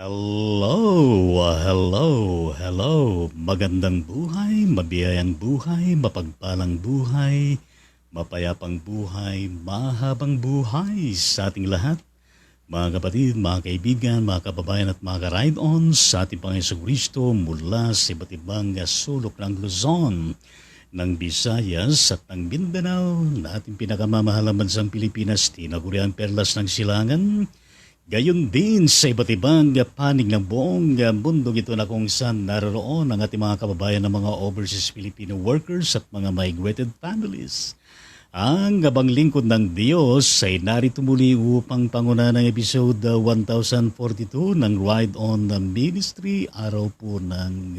Hello. Magandang buhay, mabiyayang buhay, mapagpalang buhay, mapayapang buhay, mahabang buhay sa ating lahat. Mga kapatid, mga kaibigan, mga kababayan at mga ka-ride-on sa ating Panginoon Kristo mula sa iba't ibang sulok ng Luzon, ng Visayas at ng Mindanao, na ating pinakamamahalang bansang Pilipinas, tinaguriang perlas ng silangan. Gayon din sa iba't ibang panig ng buong mundo ito na kung saan naroon ang ating mga kababayan ng mga overseas Filipino workers at mga migrated families. Ang gabang lingkod ng Diyos ay narito muli upang pangunahan ng episode 1042 ng Ride On the Ministry, araw po ng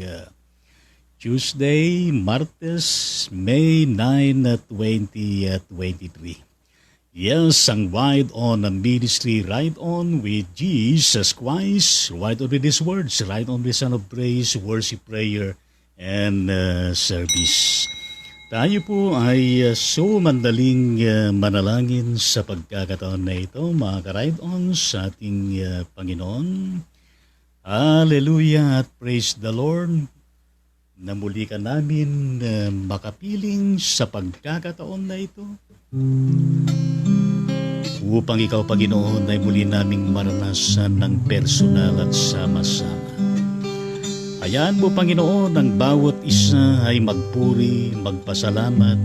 Tuesday, Martes, May 9, 2023. Yes, ang Ride On the Ministry, Ride On with Jesus Christ, Ride On with His words, Ride On with the Son of Praise, worship, prayer, and service. Tayo po ay sumandaling manalangin sa pagkakataon na ito, mga ka-Ride On sa ating Panginoon. Hallelujah at praise the Lord, na muli ka namin makapiling sa pagkakataon na ito, upang ikaw, Panginoon, ay muli naming maranasan ng personal at sama-sama. Hayaan mo, Panginoon, ang bawat isa ay magpuri, magpasalamat,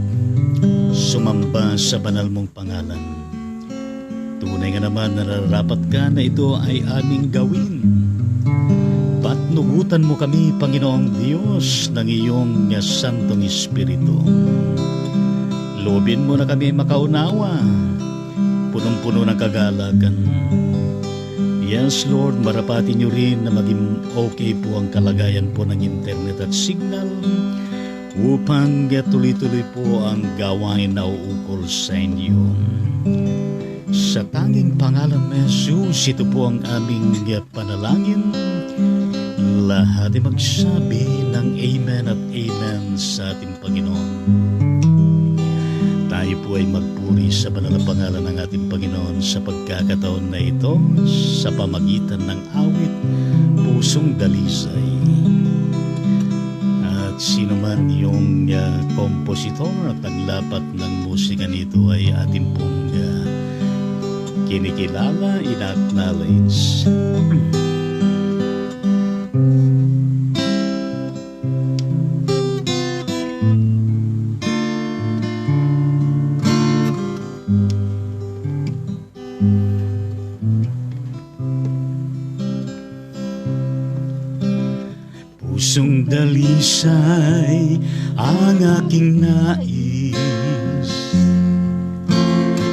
sumamba sa banal mong pangalan. Tunay nga naman nararapat ka na ito ay aming gawin. Patnugutan mo kami, Panginoong Diyos, ng iyong Santong Espiritu. Lobin mo na kami makaunawa, punong-puno ng kagalakan. Yes, Lord, marapatin niyo rin na maging okay po ang kalagayan po ng internet at signal upang tuloy-tuloy po ang gawain na uukol sa inyo. Sa tanging pangalan ni Jesus, ito po ang aming panalangin. Lahat ay magsabi ng Amen at Amen sa ating Panginoon. Tayo po ay magpuri sa banal na pangalan ng ating Panginoon sa pagkakataon na ito sa pamagitan ng awit, Pusong Dalisay. At sino man yung kompositor at naglapat ng musika nito ay ating pong kinikilala, ina-acknowledge. Pusong dalisay ang aking nais,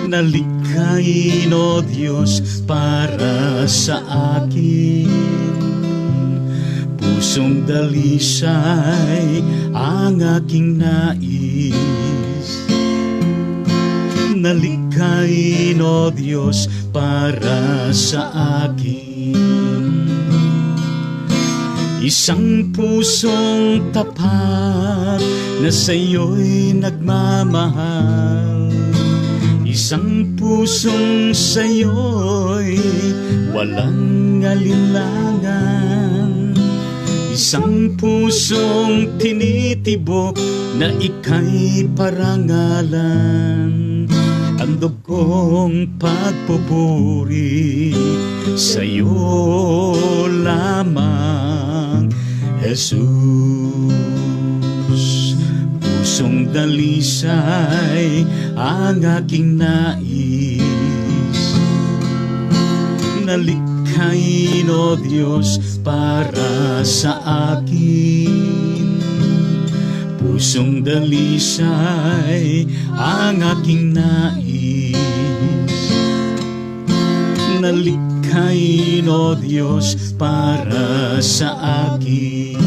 nalikhain, O Diyos, para sa akin. Pusong dalisay ang aking nais, nalikhain, O Diyos, para sa akin. Isang pusong tapat na sa'yo'y nagmamahal, isang pusong sa'yo'y walang alinlangan, isang pusong tinitibok na ika'y parangalan. Handog kong pagpupuri sa'yo lamang, Jesus. Pusong dalisay ang aking nais, nalikhain, O Diyos, para sa akin. Pusong dalisay ang aking nais, nalikhain, O Diyos, para sa akin.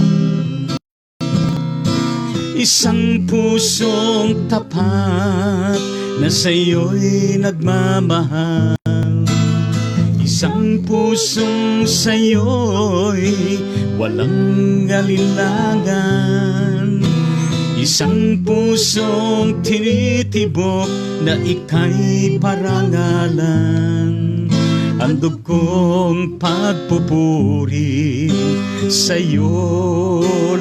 Isang pusong tapat na sa'yo'y nagmamahal, isang pusong sa'yo'y walang alinlangan, isang pusong tinitibok na ika'y parangalan. Handog kong pagpupuri sa'yo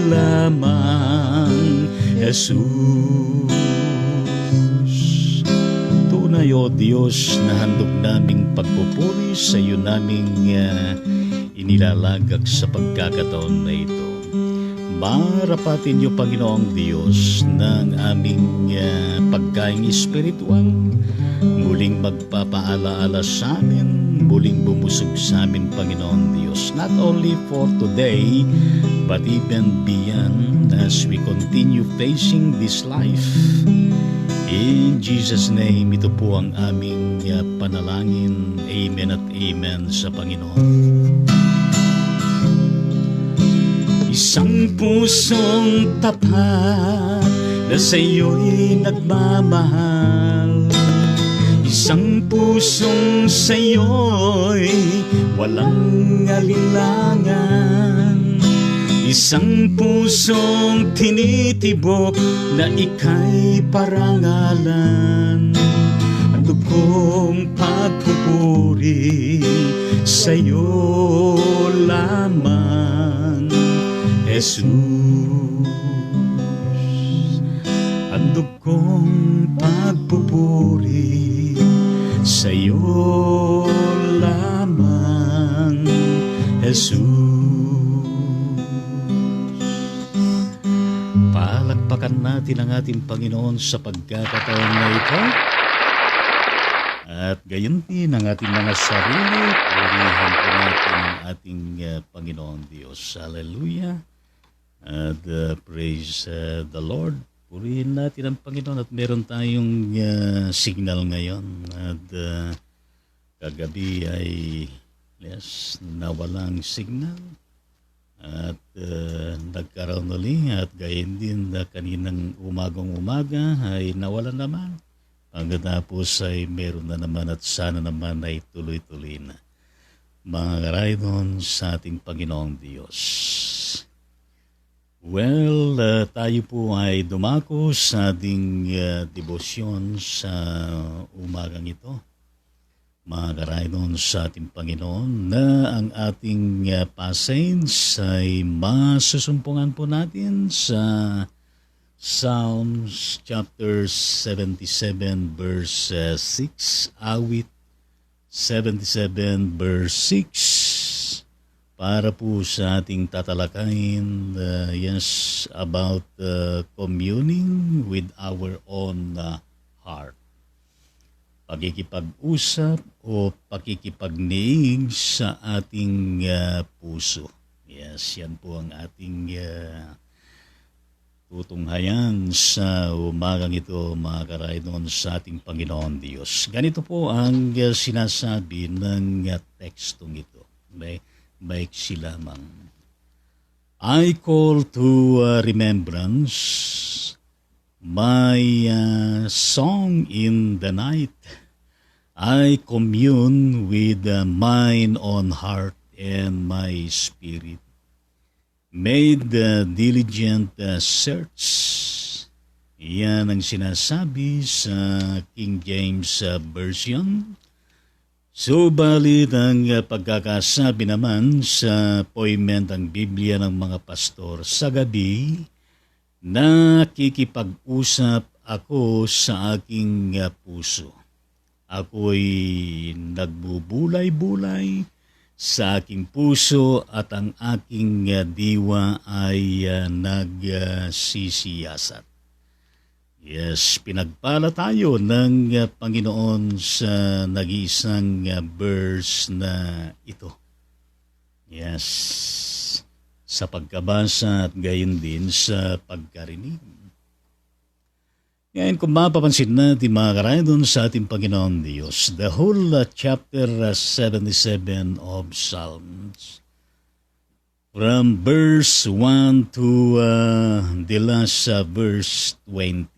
lamang, Jesus. Tunay o Diyos na handog naming pagpupuri sa'yo naming inilalagak sa pagkakataon na ito. Marapatin niyo, Panginoong Diyos, ng aming pagkaing espiritual, muling magpapaalaala sa amin, muling bumusog sa amin, Panginoong Diyos, not only for today, but even beyond as we continue facing this life. In Jesus' name, ito po ang aming panalangin. Amen at amen sa Panginoon. Isang pusong tapat na sa'yo'y nagmamahal. Isang pusong sa'yo'y walang alinlangan. Isang pusong tinitibok na ika'y parangalan. Handog kong pagpupuri sa'yo lamang, Jesus. Handog kong pagpupuri sa'yo lamang, Jesus. Palakpakan natin ang ating Panginoon sa pagkakataon na ito. At gayon din ang ating mga sarili. Purihan po natin ang ating Panginoon Diyos. Hallelujah. At praise the Lord. Purihin natin ang Panginoon at meron tayong signal ngayon. At kagabi ay nawalang signal. At nagkaroon ulit at gayon din na kaninang umaga ay nawalan naman. Pagkatapos ay meron na naman at sana naman ay tuloy-tuloy na. Mga karaydon sa ating Panginoong Diyos. Well, tayo po ay dumako sa ating debosyon sa umagang ito. Mga karaydon sa ating Panginoon na ang ating passage ay masusumpungan po natin sa Psalms chapter 77 verse 6, awit 77 verse 6, para po sa ating tatalakayin about communing with our own heart. Pakikipag-usap o pakikipagniig sa ating puso. Yes, yan po ang ating tutunghayan sa umagang ito, mga karaydon sa ating Panginoon Diyos. Ganito po ang sinasabi ng tekstong ito. Maiksi lamang. I call to remembrance my song in the night. I commune with mine own heart and my spirit. Made diligent search. Yan ang sinasabi sa King James Version. Subalit ang pagkakasabi naman sa poimen ng Biblia ng mga pastor sa gabi, nakikipag-usap ako sa aking puso. Ako'y nagbubulay-bulay sa aking puso at ang aking diwa ay nagsisiyasat. Yes, pinagpala tayo ng Panginoon sa nag-iisang verse na ito. Yes, sa pagkabasa at gayon din sa pagkarinig. Ngayon, kung mapapansin natin mga karaydon sa ating Panginoon Diyos, the whole chapter 77 of Psalms, from verse 1 to the last verse 20,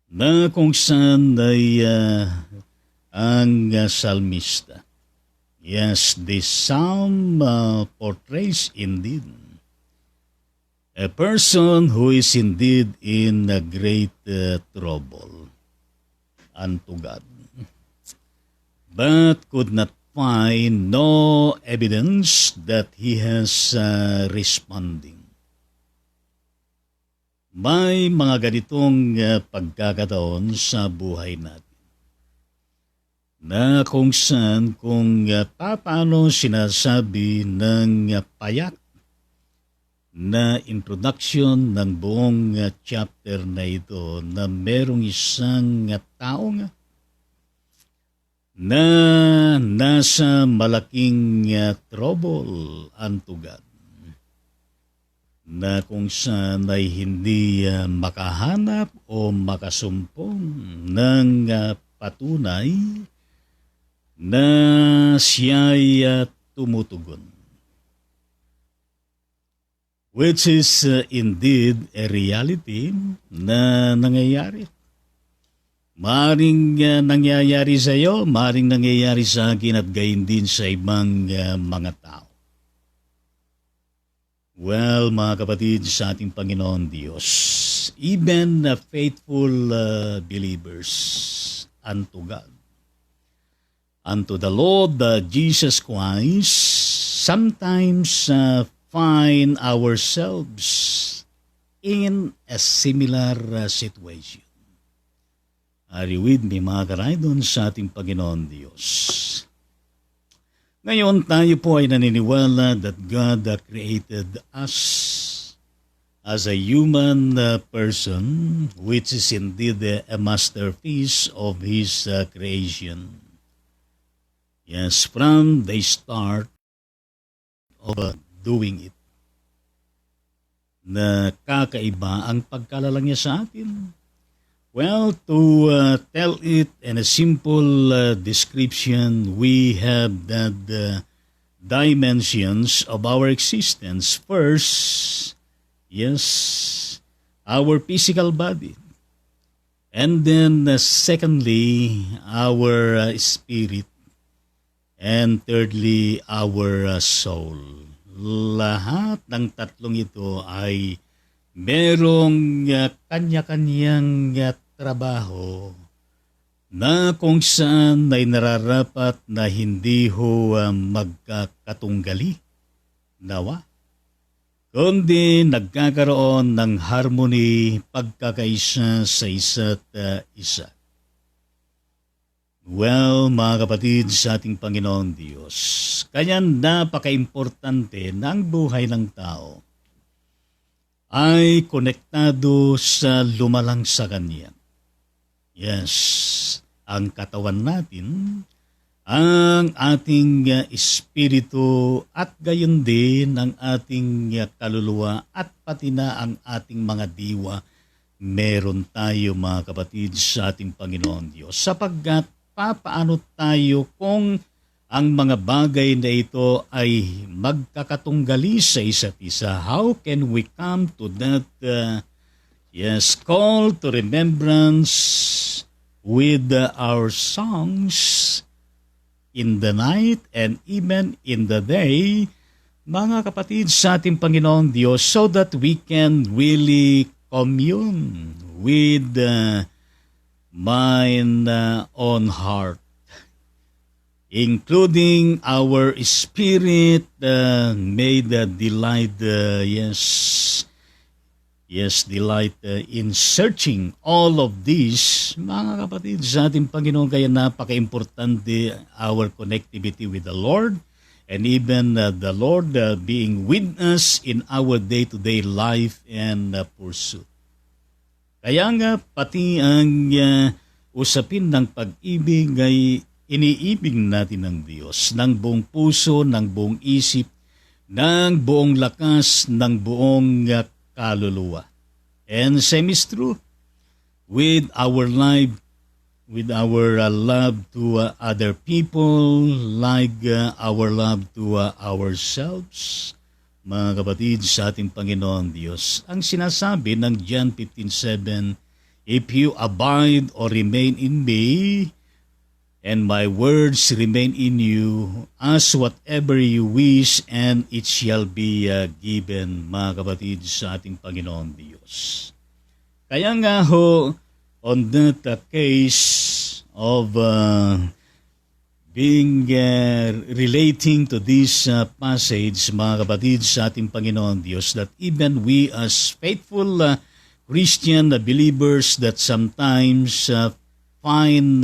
na kung saan ay ang salmista. Yes, this psalm portrays indeed a person who is indeed in a great trouble unto God. but could not find no evidence that he has responding. May mga ganitong pagkakataon sa buhay natin na kung saan kung paano sinasabi ng payak na introduction ng buong chapter na ito na merong isang tao na nasa malaking trouble unto God, na kung saan ay hindi makahanap o makasumpong ng patunay na siya'y tumutugon. Which is indeed a reality na nangyayari. Maring nangyayari sa iyo, maring nangyayari sa akin at gayon din sa ibang mga tao. Well, mga kapatid sa ating Panginoon Diyos, even faithful believers unto God, unto the Lord Jesus Christ, sometimes find ourselves in a similar situation. Are you with me, mga karaydon sa ating Panginoon Diyos? Ngayon tayo po ay naniniwala that God created us as a human person, which is indeed a masterpiece of His creation. Yes, from the start of doing it, na kakaiba ang pagkalalang niya sa atin. Well, to tell it in a simple description, we have the dimensions of our existence. First, yes, our physical body. And then secondly, our spirit. And thirdly, our soul. Lahat ng tatlong ito ay merong kanya-kanyang trabaho na kung saan ay nararapat na hindi ho magkakatunggali, nawa, kundi nagkakaroon ng harmony, pagkakaisa sa isa't isa. Well, mga kapatid sa ating Panginoon Diyos, kaya napaka-importante ng buhay ng tao ay konektado sa lumalang sa Kanya. Yes, ang katawan natin, ang ating espiritu at gayon din ang ating kaluluwa at pati na ang ating mga diwa, meron tayo mga kapatid sa ating Panginoon Diyos. Sapagkat papaano tayo kung ang mga bagay na ito ay magkakatunggali sa isa't isa? How can we come to that call to remembrance with our songs in the night and even in the day, mga kapatid sa ating Panginoon Diyos, so that we can really commune with mind on heart, including our spirit may delight, delight in searching all of these, mga kapatid sa ating Panginoon. Kaya napaka-importante our connectivity with the Lord, and even the Lord being with us in our day-to-day life and pursuit. Kaya nga pati ang usapin ng pag-ibig ay iniibig natin ng Diyos ng buong puso, ng buong isip, ng buong lakas, ng buong kaluluwa. And same is true with our life, with our love to other people, like our love to ourselves. Mga kapatid sa ating Panginoon Diyos, ang sinasabi ng John 15:7, if you abide or remain in me, and my words remain in you, ask whatever you wish, and it shall be given, mga kapatid sa ating Panginoon Diyos. Kaya nga ho, on that case of being relating to this passage, mga kapatid, sa ating Panginoon Diyos, that even we as faithful Christian believers that sometimes find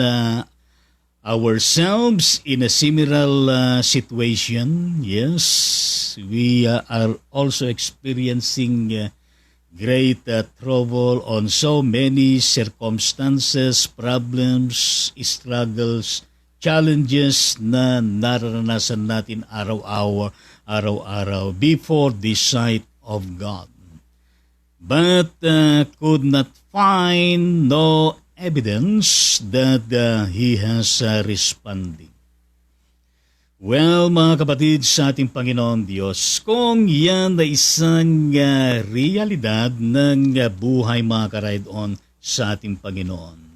ourselves in a similar situation. Yes, we are also experiencing great trouble on so many circumstances, problems, struggles, challenges na nararanasan natin araw-araw before the sight of God. But could not find no evidence that He has responding. Well, mga kapatid, sa ating Panginoon Diyos, kung yan na isang realidad ng buhay, mga ka-ride-on, sa ating Panginoon.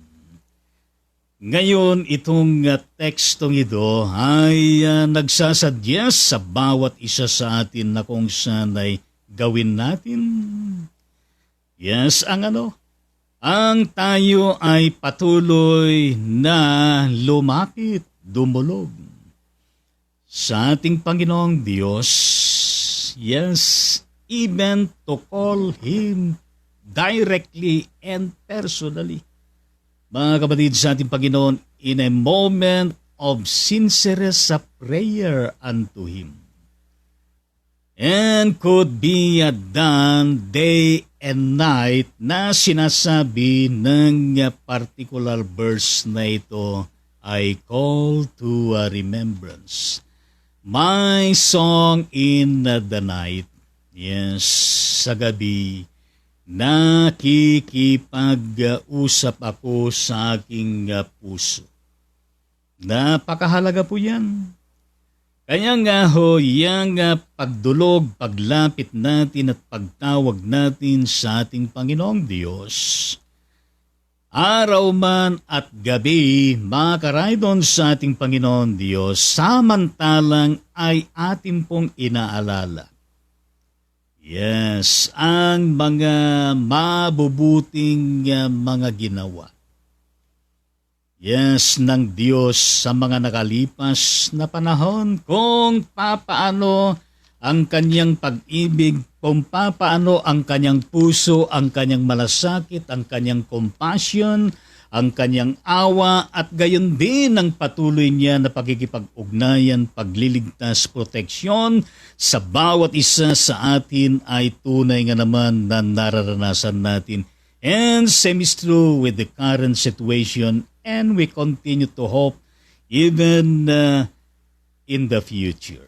Ngayon, itong tekstong ito ay nagsasadya sa bawat isa sa atin na kung saan ay gawin natin. Yes, ang tayo ay patuloy na lumapit, dumulog sa ating Panginoong Diyos, yes, even to call Him directly and personally. Mga kapatid, sa ating Panginoon, in a moment of sincerest prayer unto Him. And could be done day and night na sinasabi ng particular verse na ito, I call to remembrance my song in the night. Yes, sa gabi, nakikipag-usap ako sa aking puso. Napakahalaga po yan. Kaya nga ho, yung pagdulog, paglapit natin at pagtawag natin sa ating Panginoong Diyos, araw man at gabi, mga ka-ride-on sa ating Panginoon Diyos, samantalang ay ating pong inaalala. Yes, ang mga mabubuting mga ginawa. Yes, ng Diyos sa mga nakalipas na panahon, kung papaano ang kanyang pag-ibig, kung papaano ang kanyang puso, ang kanyang malasakit, ang kanyang compassion, ang kanyang awa, at gayon din ang patuloy niya na pagkikipag-ugnayan, pagliligtas, proteksyon sa bawat isa sa atin ay tunay nga naman na nararanasan natin. And same is true with the current situation, and we continue to hope even in the future.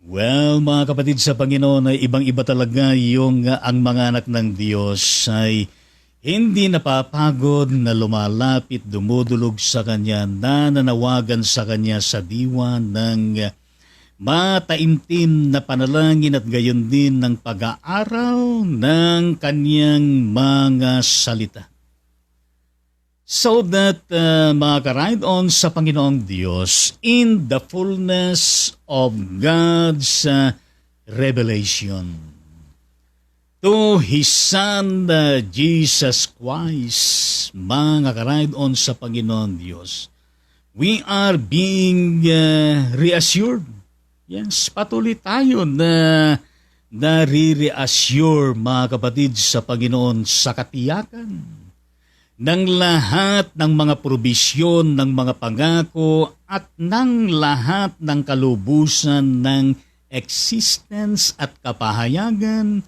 Well, mga kapatid sa Panginoon, ay ibang-iba talaga yung ang mga anak ng Diyos ay hindi napapagod na lumalapit, dumudulog sa Kanya, nananawagan sa Kanya sa diwa ng mataimtim na panalangin at gayon din ng pag-aaral ng Kanyang mga salita. So that, mga ka-ride-on sa Panginoong Diyos, in the fullness of God's revelation to His Son, Jesus Christ, mga ka-ride-on sa Panginoong Diyos, we are being reassured. Yes, patuloy tayo na nare-reassure, mga kapatid sa Panginoon, sa katiyakan ng lahat ng mga probisyon, ng mga pangako, at ng lahat ng kalubusan ng existence at kapahayagan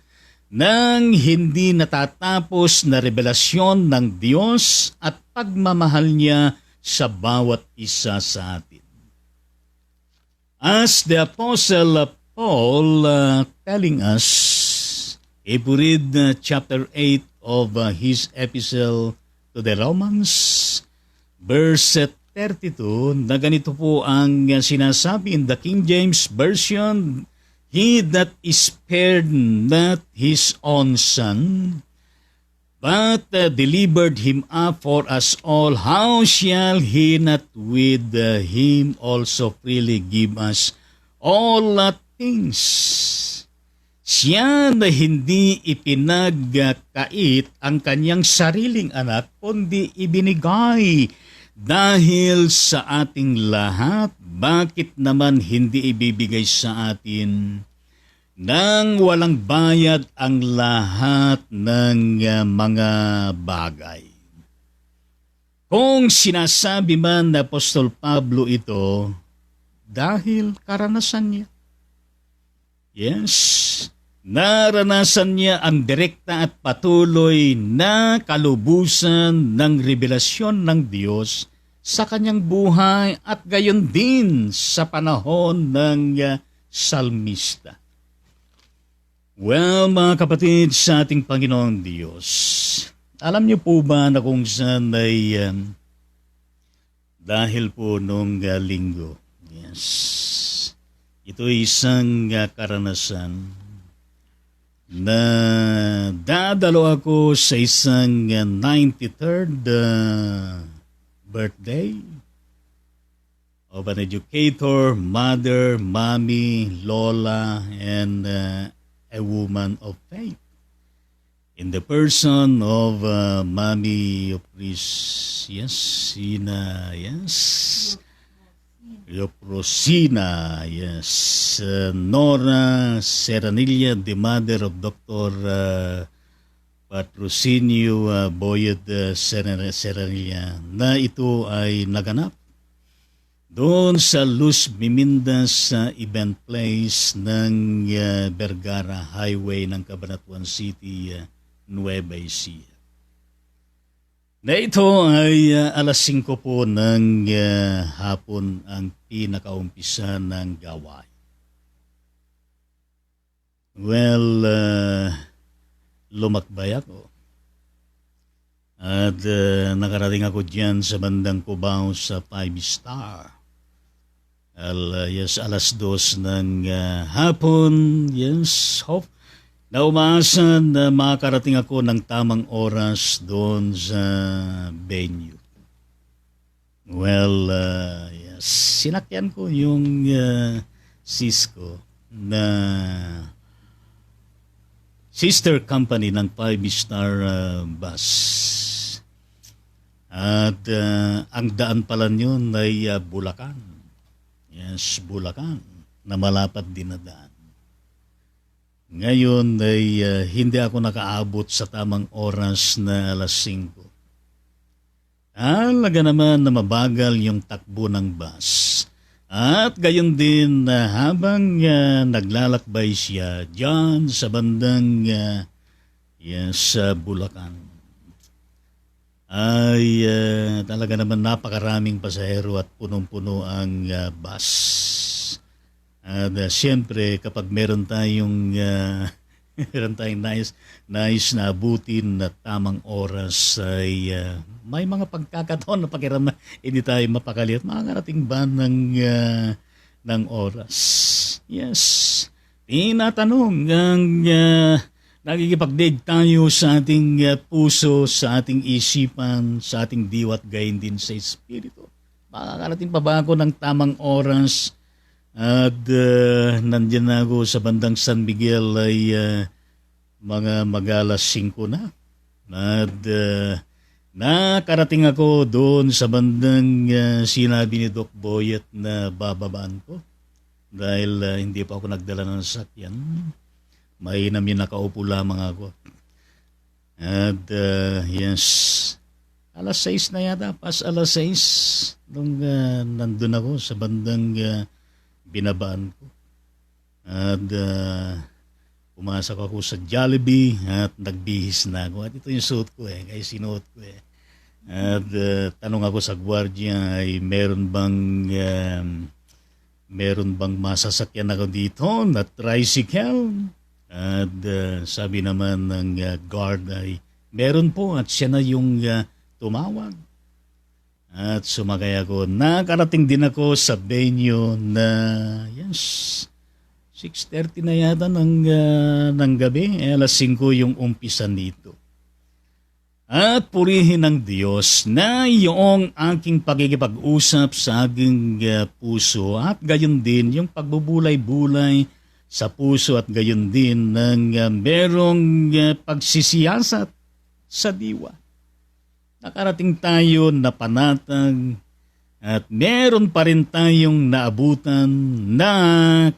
ng hindi natatapos na revelasyon ng Diyos at pagmamahal niya sa bawat isa sa atin. As the Apostle Paul telling us, if we read chapter 8 of his epistle to the Romans, verse 32, na ganito po ang sinasabi in the King James Version, He that is spared not his own son, but delivered him up for us all, how shall he not with him also freely give us all things? Siya na hindi ipinagkait ang kanyang sariling anak, kundi ibinigay Dahil sa ating lahat, bakit naman hindi ibibigay sa atin nang walang bayad ang lahat ng mga bagay? Kung sinasabi man na Apostol Pablo ito, dahil karanasan niya. Yes, naranasan niya ang direkta at patuloy na kalubusan ng revelasyon ng Diyos sa kanyang buhay at gayon din sa panahon ng salmista. Well, mga kapatid sa ating Panginoong Diyos, alam niyo po ba na kung saan ay dahil po nung linggo, yes, ito ay isang karanasan na dadalo ako sa isang 93rd birthday of an educator, mother, mommy, lola, and a woman of faith. In the person of Mommy Opris, yes, Sina, yes, Rosina, yes, Nora Serranilla, the mother of Dr. Patrocinio Boyed Serranilla, na ito ay naganap doon sa Luz Mimindas event place ng Vergara Highway ng Cabanatuan City, Nueva Ecija. Na ito ay alas 5 po ng hapon ang pinakaumpisa ng gawain. Well, lumakbay ako. At nakarating ako dyan sa bandang Cubao sa 5-star. Yes, alas 2 ng hapon. Yes, hope na umaasan na makarating ako ng tamang oras doon sa venue. Well, yes, sinakyan ko yung Cisco na sister company ng 5-star bus. At ang daan pala yun ay Bulacan. Yes, Bulacan, na malapad din na daan. Ngayon ay hindi ako nakaabot sa tamang oras na alas 5. Alaga naman na mabagal yung takbo ng bus. At gayon din habang naglalakbay siya dyan sa bandang sa Bulacan, ay talaga naman napakaraming pasahero at punong-puno ang bus. At siyempre, kapag meron tayong nais na abutin na tamang oras, ay may mga pagkakataon na pakiram na hindi tayo mapakali at makakarating ba ng oras. Yes, tinatanong ang nagkikipag-dig tayo sa ating puso, sa ating isipan, sa ating diwat, gayon din sa espiritu. Makakarating pa ba ako ng tamang oras? At nandiyan na ako sa bandang San Miguel ay mga magalas 5 na. At nakarating ako doon sa bandang sinabi ni Doc Boyet na bababaan ko. Dahil hindi pa ako nagdala ng sasakyan. Mainam yun, nakaupo lamang ako. At yes, alas 6 na yata, pas alas 6 nung nandun ako sa bandang binabaan ko. At pumasok ako sa Jollibee at nagbihis na ako. At ito yung suot ko kaya sinuot ko At tanong ako sa gwardiya ay meron bang masasakyan ako dito na tricycle? At sabi naman ng guard ay meron po at siya na yung tumawag. At sumakay ako. Nakarating din ako sa venue na, yes, 6:30 na yata ng gabi. Alas 5 yung umpisa nito. At purihin ng Diyos na yung aking pagkikipag-usap sa aking puso at gayon din yung pagbubulay-bulay sa puso at gayon din ng merong pagsisiyasat sa diwa. nakarating tayo na panatag at meron pa rin tayong naabutan na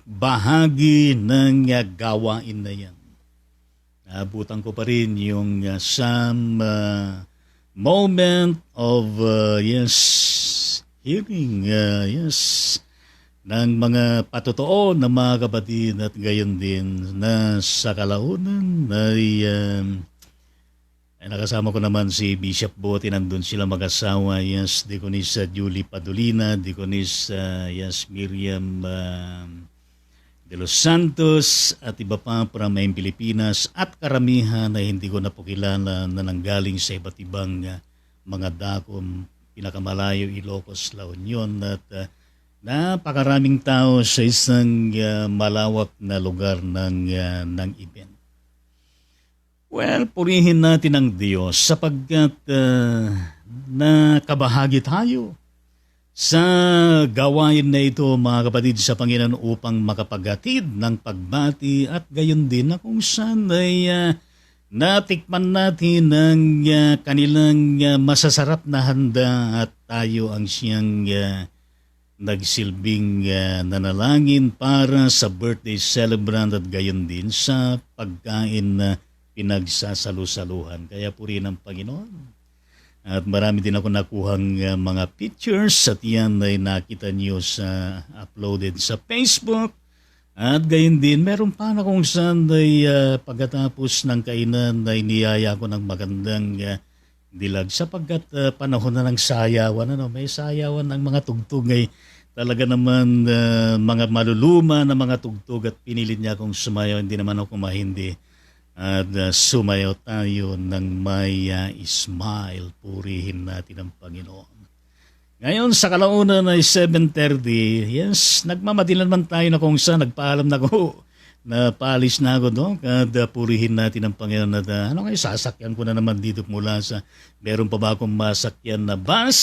bahagi ng gawain na yan. Naabutan ko pa rin yung some moment of hearing ng mga patotoo na mga kapatid at gayon din na sa kalaunan ay nakasama ko naman si Bishop Bote, nandun sila mag-asawa, Deaconess Julie Padulina, Deaconess Miriam de los Santos at iba pa from Pilipinas at karamihan na hindi ko napukilala na nanggaling sa iba't ibang mga dakom, pinakamalayo, Ilocos, La Union at napakaraming tao sa isang malawak na lugar ng event. Well, purihin natin ang Diyos sapagkat nakabahagi tayo sa gawain na ito, mga kapatid, sa Panginoon upang makapaghatid ng pagbati at gayon din na kung saan ay natikman natin ang kanilang masasarap na handa at tayo ang siyang nagsilbing nanalangin para sa birthday celebrant at gayon din sa pagkain na pinagsasalu-saluhan. Kaya purihin ang Panginoon. At marami din ako nakuhang mga pictures at yan ay nakita niyo sa uploaded sa Facebook. At gayon din, meron pa na kung saan ay pagkatapos ng kainan ay niyaya ko ng magandang dilag sapagkat panahon na ng sayawan. May sayawan ng mga tugtog ay talaga naman mga maluluma na mga tugtog at pinilit niya akong sumayaw. Hindi naman ako mahindi. At sumayaw tayo ng may smile. Purihin natin ang Panginoon. Ngayon sa kalaunan ay 7:30. Yes, nagmamadilan man tayo na kung saan nagpaalam na ako. Napaalis na ako doon. At purihin natin ang Panginoon. At sasakyan ko na naman dito mula sa meron pa ba akong masakyan na bus.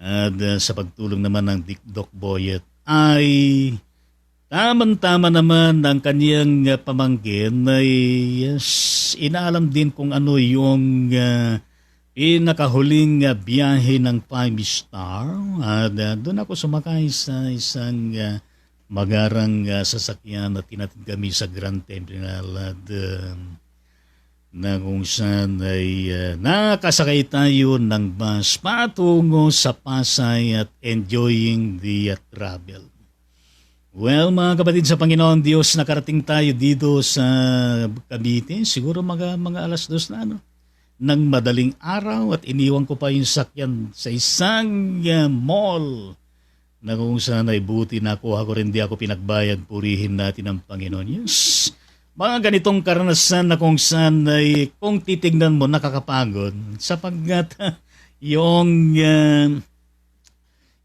At sa pagtulong naman ng Doc Boyet ay tamang-tama naman ang kaniyang pamangkin ay inaalam din kung ano yung pinakahuling biyahe ng 5-star. At doon ako sumakay sa isang magarang sasakyan at tinatid kami sa Grand Terminal at na kung saan ay nakasakay tayo ng bus patungo sa Pasay at enjoying the travel. Well, mga kapatid sa Panginoon Diyos, nakarating tayo dito sa Cavite, siguro mga alas 2 na ng madaling araw at iniwan ko pa yung sakyan sa isang mall na kung saan ay buti nakuha ko rin, di ako pinagbayad. Purihin natin ang Panginoon. Yes, mga ganitong karanasan na kung saan ay kung titignan mo nakakapagod sapagkat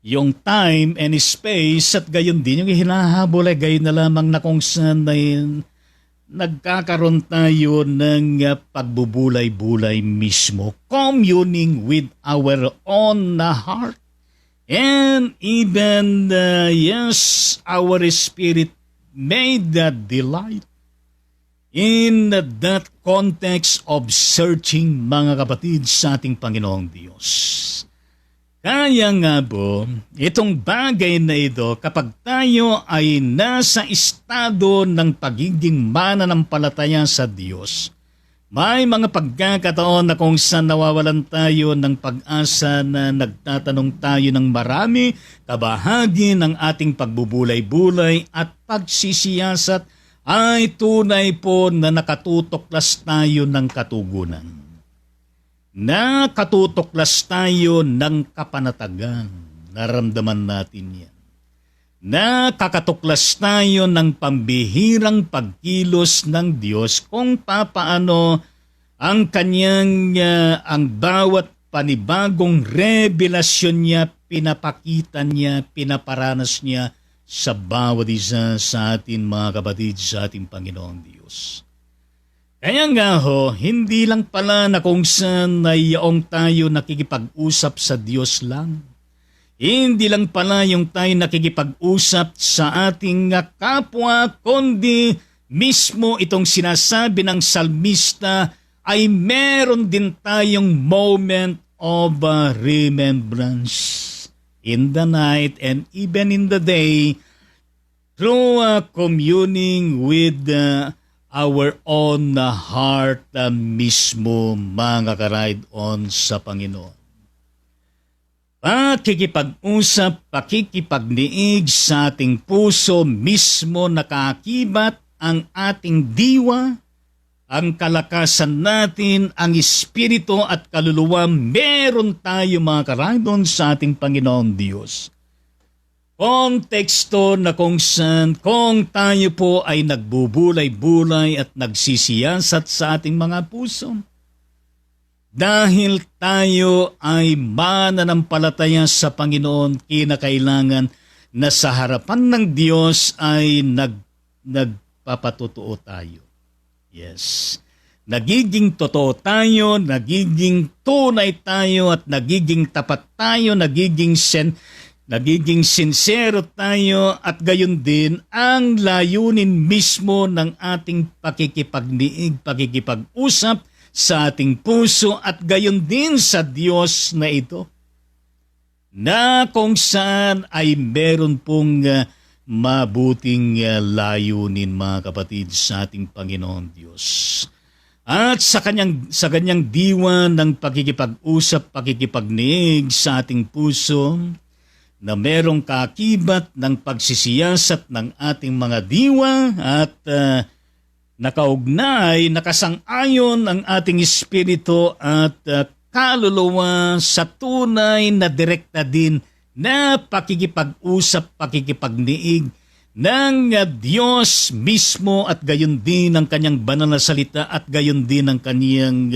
yung time and space at gayon din, yung hinahabol ay gayon na lamang na kung saan ay nagkakaroon tayo ng pagbubulay-bulay mismo, communing with our own heart. And even, our spirit made that delight in that context of searching, mga kapatid, sa ating Panginoong Diyos. Kaya nga po, itong bagay na ito, kapag tayo ay nasa estado ng pagiging mananampalataya sa Diyos, may mga pagkakataon na kung saan nawawalan tayo ng pag-asa na nagtatanong tayo ng marami, kabahagi ng ating pagbubulay-bulay at pagsisiyasat ay tunay po na nakatutuklas tayo ng katugunan. Nakatutuklas tayo ng kapanatagan. Naramdaman natin yan. Nakakatuklas tayo ng pambihirang pagkilos ng Diyos kung papaano ang kanyang, ang bawat panibagong revelasyon niya, pinapakita niya, pinaparanas niya sa bawat isa sa atin, mga kapatid, sa ating Panginoong Diyos. Kaya nga ho, hindi lang pala na kung saan ay yaong tayo nakikipag-usap sa Diyos lang. Hindi lang pala yung tayo nakikipag-usap sa ating kapwa, kundi mismo itong sinasabi ng salmista, ay meron din tayong moment of remembrance in the night and even in the day through communing with our own heart mismo, mga ka-ride on sa Panginoon. Pakikipag-usap, pakikipagniig sa ating puso mismo nakaakibat ang ating diwa, ang kalakasan natin, ang espiritu at kaluluwa. Meron tayo mga ka-ride-on sa ating Panginoon Diyos. Konteksto na kung saan kung tayo po ay nagbubulay-bulay at nagsisiyasat sa ating mga puso, dahil tayo ay mananampalataya sa Panginoon, kinakailangan na sa harapan ng Diyos ay nagpapatotoo tayo. Yes. Nagiging totoo tayo, nagiging tunay tayo at nagiging tapat tayo, nagiging sincero tayo at gayon din ang layunin mismo ng ating pakikipagniig, pakikipag-usap sa ating puso at gayon din sa Diyos na ito, na kung saan ay meron pong mabuting layunin, mga kapatid, sa ating Panginoon Diyos. At sa kanyang diwa ng pakikipag-usap, pakikipagniig sa ating puso, na merong kaakibat ng pagsisiyasat ng ating mga diwa at nakaugnay, nakasang-ayon ang ating espiritu at kaluluwa sa tunay na direkta din na pakikipag-usap, pakikipagniig ng Diyos mismo at gayon din ang kanyang banal na salita at gayon din ang kanyang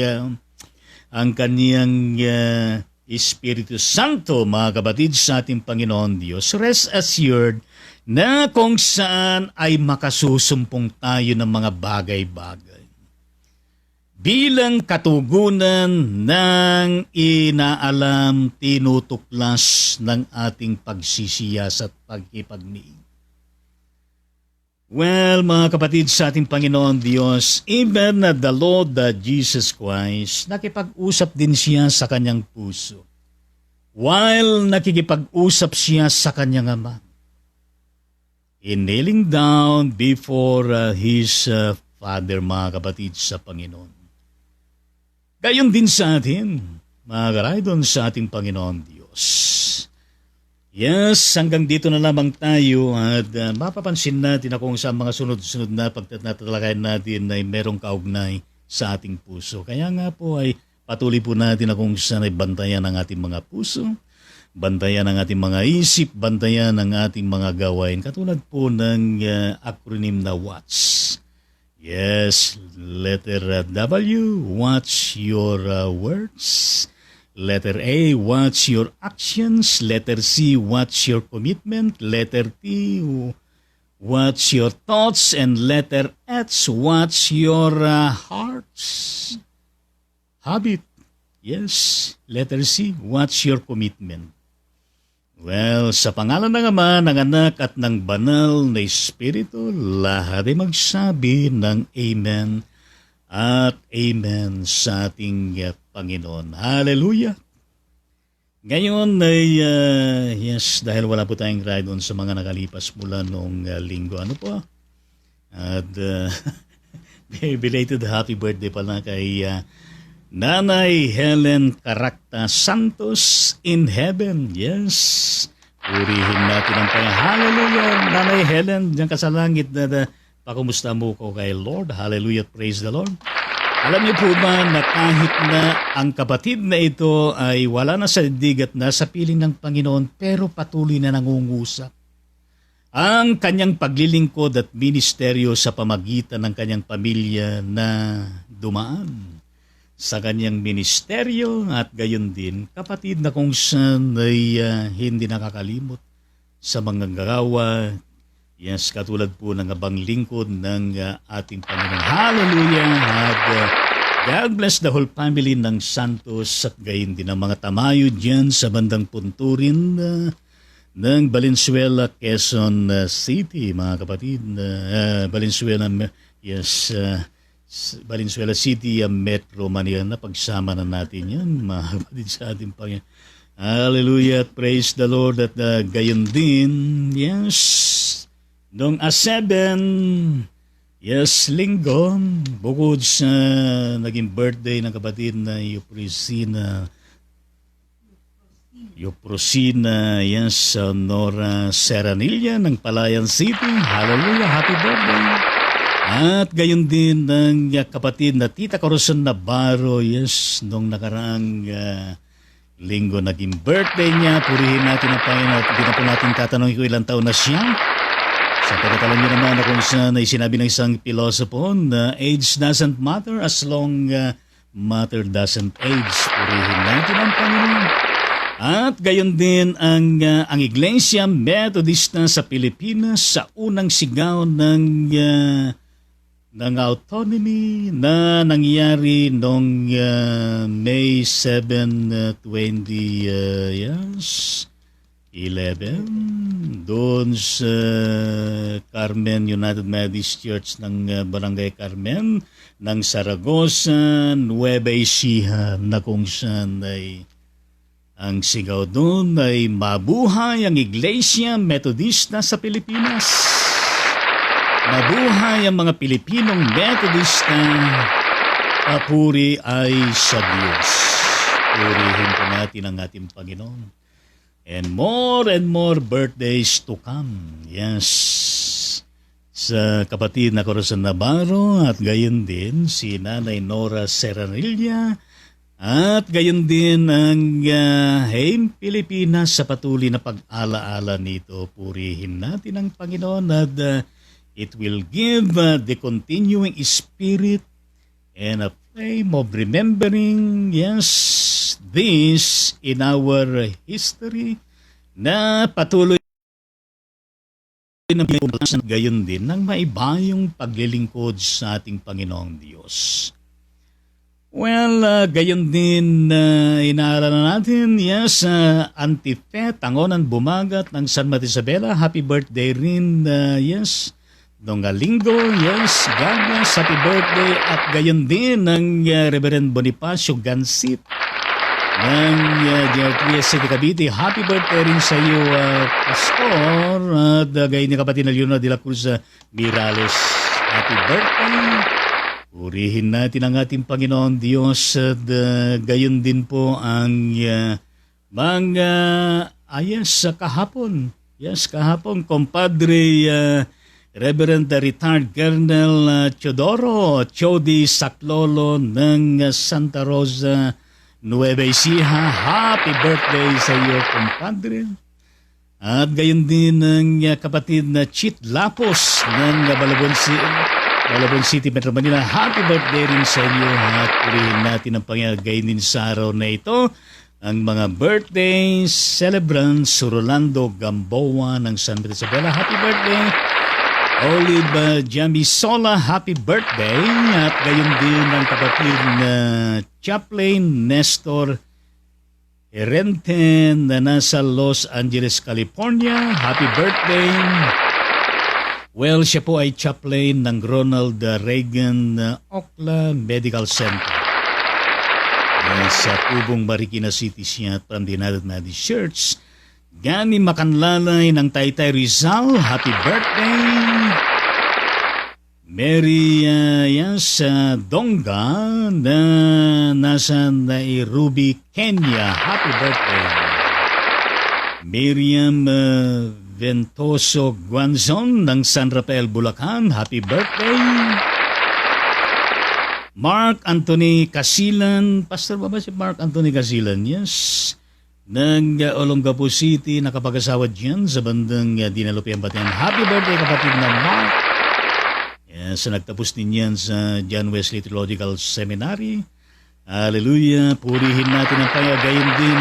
Espiritu Santo, mga kapatid, sa ating Panginoon Diyos. Rest assured na kung saan ay makasusumpong tayo ng mga bagay-bagay bilang katugunan ng inaalam, tinutuklas ng ating pagsisiyas at pagkipagniig. Well, mga kapatid, sa ating Panginoon Diyos, even the Lord Jesus Christ, nakipag-usap din siya sa kanyang puso while nakikipag-usap siya sa kanyang Ama. In kneeling down before his Father, mga kapatid, sa Panginoon. Gayon din sa atin, mga karaydon, sa ating Panginoon Diyos. Yes, hanggang dito na lamang tayo at mapapansin natin na kung sa mga sunod-sunod na pagtatalakayan natin ay merong kaugnay sa ating puso. Kaya nga po ay patuloy po natin na kung saan ay bantayan ang ating mga puso, bantayan ang ating mga isip, bantayan ang ating mga gawain. Katulad po ng acronym na WATCH. Yes, letter W, watch your words. Letter A, watch your actions. Letter C, watch your commitment. Letter T, watch your thoughts. And letter H, watch your hearts. Habit. Yes, letter C, watch your commitment. Well, sa pangalan ng Ama, ng Anak at ng Banal na Espiritu, lahat ay magsabi ng Amen at Amen sa ating Panginoon. Hallelujah! Ngayon ay, yes, dahil wala po tayong ride on sa mga nakalipas mula noong linggo. Ano po? At belated happy birthday pala kay Nanay Helen Caracta Santos in heaven. Yes. Purihin natin ang Panginoon. Hallelujah. Nanay Helen, diyan ka sa langit na pakumusta mo ko kay Lord. Hallelujah. Praise the Lord. Alam niyo po ba na kahit na ang kapatid na ito ay wala na sa digat na sa piling ng Panginoon pero patuloy na nangungusap. Ang kanyang paglilingkod at ministeryo sa pamagitan ng kanyang pamilya na dumaan sa kanyang ministeryo at gayon din kapatid na kung saan ay hindi nakakalimot sa mga gagawa. Yes, katulad po ng abang lingkod ng ating Panginoon. Hallelujah! At God bless the whole family ng Santos at gayon din ang mga tamayo dyan sa bandang punturin ng Valenzuela, Quezon City, mga kapatid. Valenzuela, yes, Valenzuela City, Metro Manila na pagsama na natin yan, mga kapatid sa ating Panginoon. Hallelujah, praise the Lord at gayon din, yes, noong 7, yes, linggo, bukod sa naging birthday ng kapatid na Euprosina, yes, Nora Seranilla ng Palayan City, hallelujah, happy birthday. At gayon din ng kapatid na Tita Corazon Navarro, yes, nung nakaraang linggo naging birthday niya. Purihin natin ang Panginoon at hindi na po natin tatanungin kung ilang taon na siya. Sapagkat alam niyo naman na kung saan ay sinabi ng isang pilosopo na age doesn't matter as long matter doesn't age. Purihin natin ang Panginoon. At gayon din ang Iglesia Metodista sa Pilipinas sa unang sigaw ng autonomy na nangyari noong May 7, 2011 doon sa Carmen United Methodist Church ng Barangay Carmen ng Saragossa, Nueva Ecija, na kung saan ay ang sigaw doon ay mabuhay ang Iglesia Metodista sa Pilipinas. Mabuhay ang mga Pilipinong Metodista, papuri ay sa Diyos. Purihin po natin ang ating Panginoon. And more birthdays to come. Yes. Sa kapatid na Corazon Navarro at gayon din si Nanay Nora Seranilla at gayon din ang Haim Pilipinas sa patuloy na pag-alaala nito. Purihin natin ang Panginoon at it will give the continuing spirit and a flame of remembering, yes, this in our history na patuloy na gayon din ng maibayong paglilingkod sa ating Panginoong Diyos. Well, gayon din inaaral na natin, yes, Auntie Fe, Tangonan Bumagat ng San Mateo Isabela. Happy birthday rin, yes, noong linggo, yes, Gagas, happy birthday. At gayon din ng Reverend Bonifacio Gansit ng Diartria City, Cavite. Happy birthday rin sa iyo, Pastor. At gayon ni kapatid na Leonardo de la Cruz Mirales. Happy birthday. Purihin natin ang ating Panginoon Diyos at gayon din po ang mga kahapon. Yes, kahapon, compadre Reverend Retired Colonel Teodoro Chody Saclolo ng Santa Rosa, Nueva Ecija. Happy birthday sa iyo, compadre. At gayon din ng kapatid na Chit Lapos ng Balabon City, Metro Manila. Happy birthday rin sa inyo at purihin natin ang pangyagayin din sa araw na ito. Ang mga birthday celebrants, Rolando Gamboa ng San Pedro Isabela. Happy birthday! Olive Jamisola, happy birthday! At gayon din ang kapatid na Chaplain Nestor Herente na nasa Los Angeles, California. Happy birthday! Well, siya po ay chaplain ng Ronald Reagan Okla Medical Center. Sa Tubong Marikina City siya at from the United Methodist Church. Gani Makanlalay ng Taytay Rizal, happy birthday! Mary Donga na nasa Nairobi, Kenya, happy birthday! Miriam Ventoso Guanzon ng San Rafael, Bulacan, happy birthday! Mark Anthony Casilan, Pastor ba si Mark Anthony Casilan? Yes. Ng Olongapo City, nakapag-asawa dyan sa bandang Dinalupian, Batayan. Happy birthday kapatid na Mark! Yes, nagtapos din yan sa John Wesley Theological Seminary. Hallelujah! Purihin natin ang payagayin din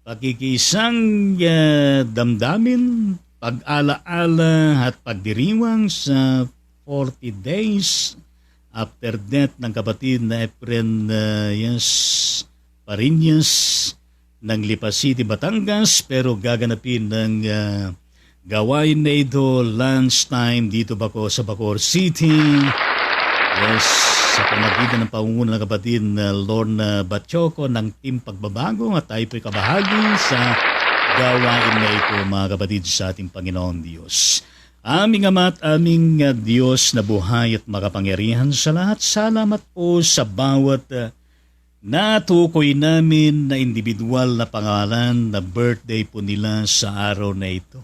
pakikisang damdamin, pag-alaala at pagdiriwang sa 40 days after death ng kapatid na Efren Parinas ng Lipa City, Batangas, pero gaganapin ng gawain na ito lunchtime dito sa Bacoor City. Yes, sa pamagitan ng pangunguna ng kapatid na Lorna Batchoco ng Team Pagbabago at tayo po'y kabahagi sa gawain na ito mga kapatid sa ating Panginoon Diyos. Aming Ama at aming Diyos na buhay at makapangyarihan sa lahat, salamat po sa bawat natukoy namin na individual na pangalan na birthday po nila sa araw na ito.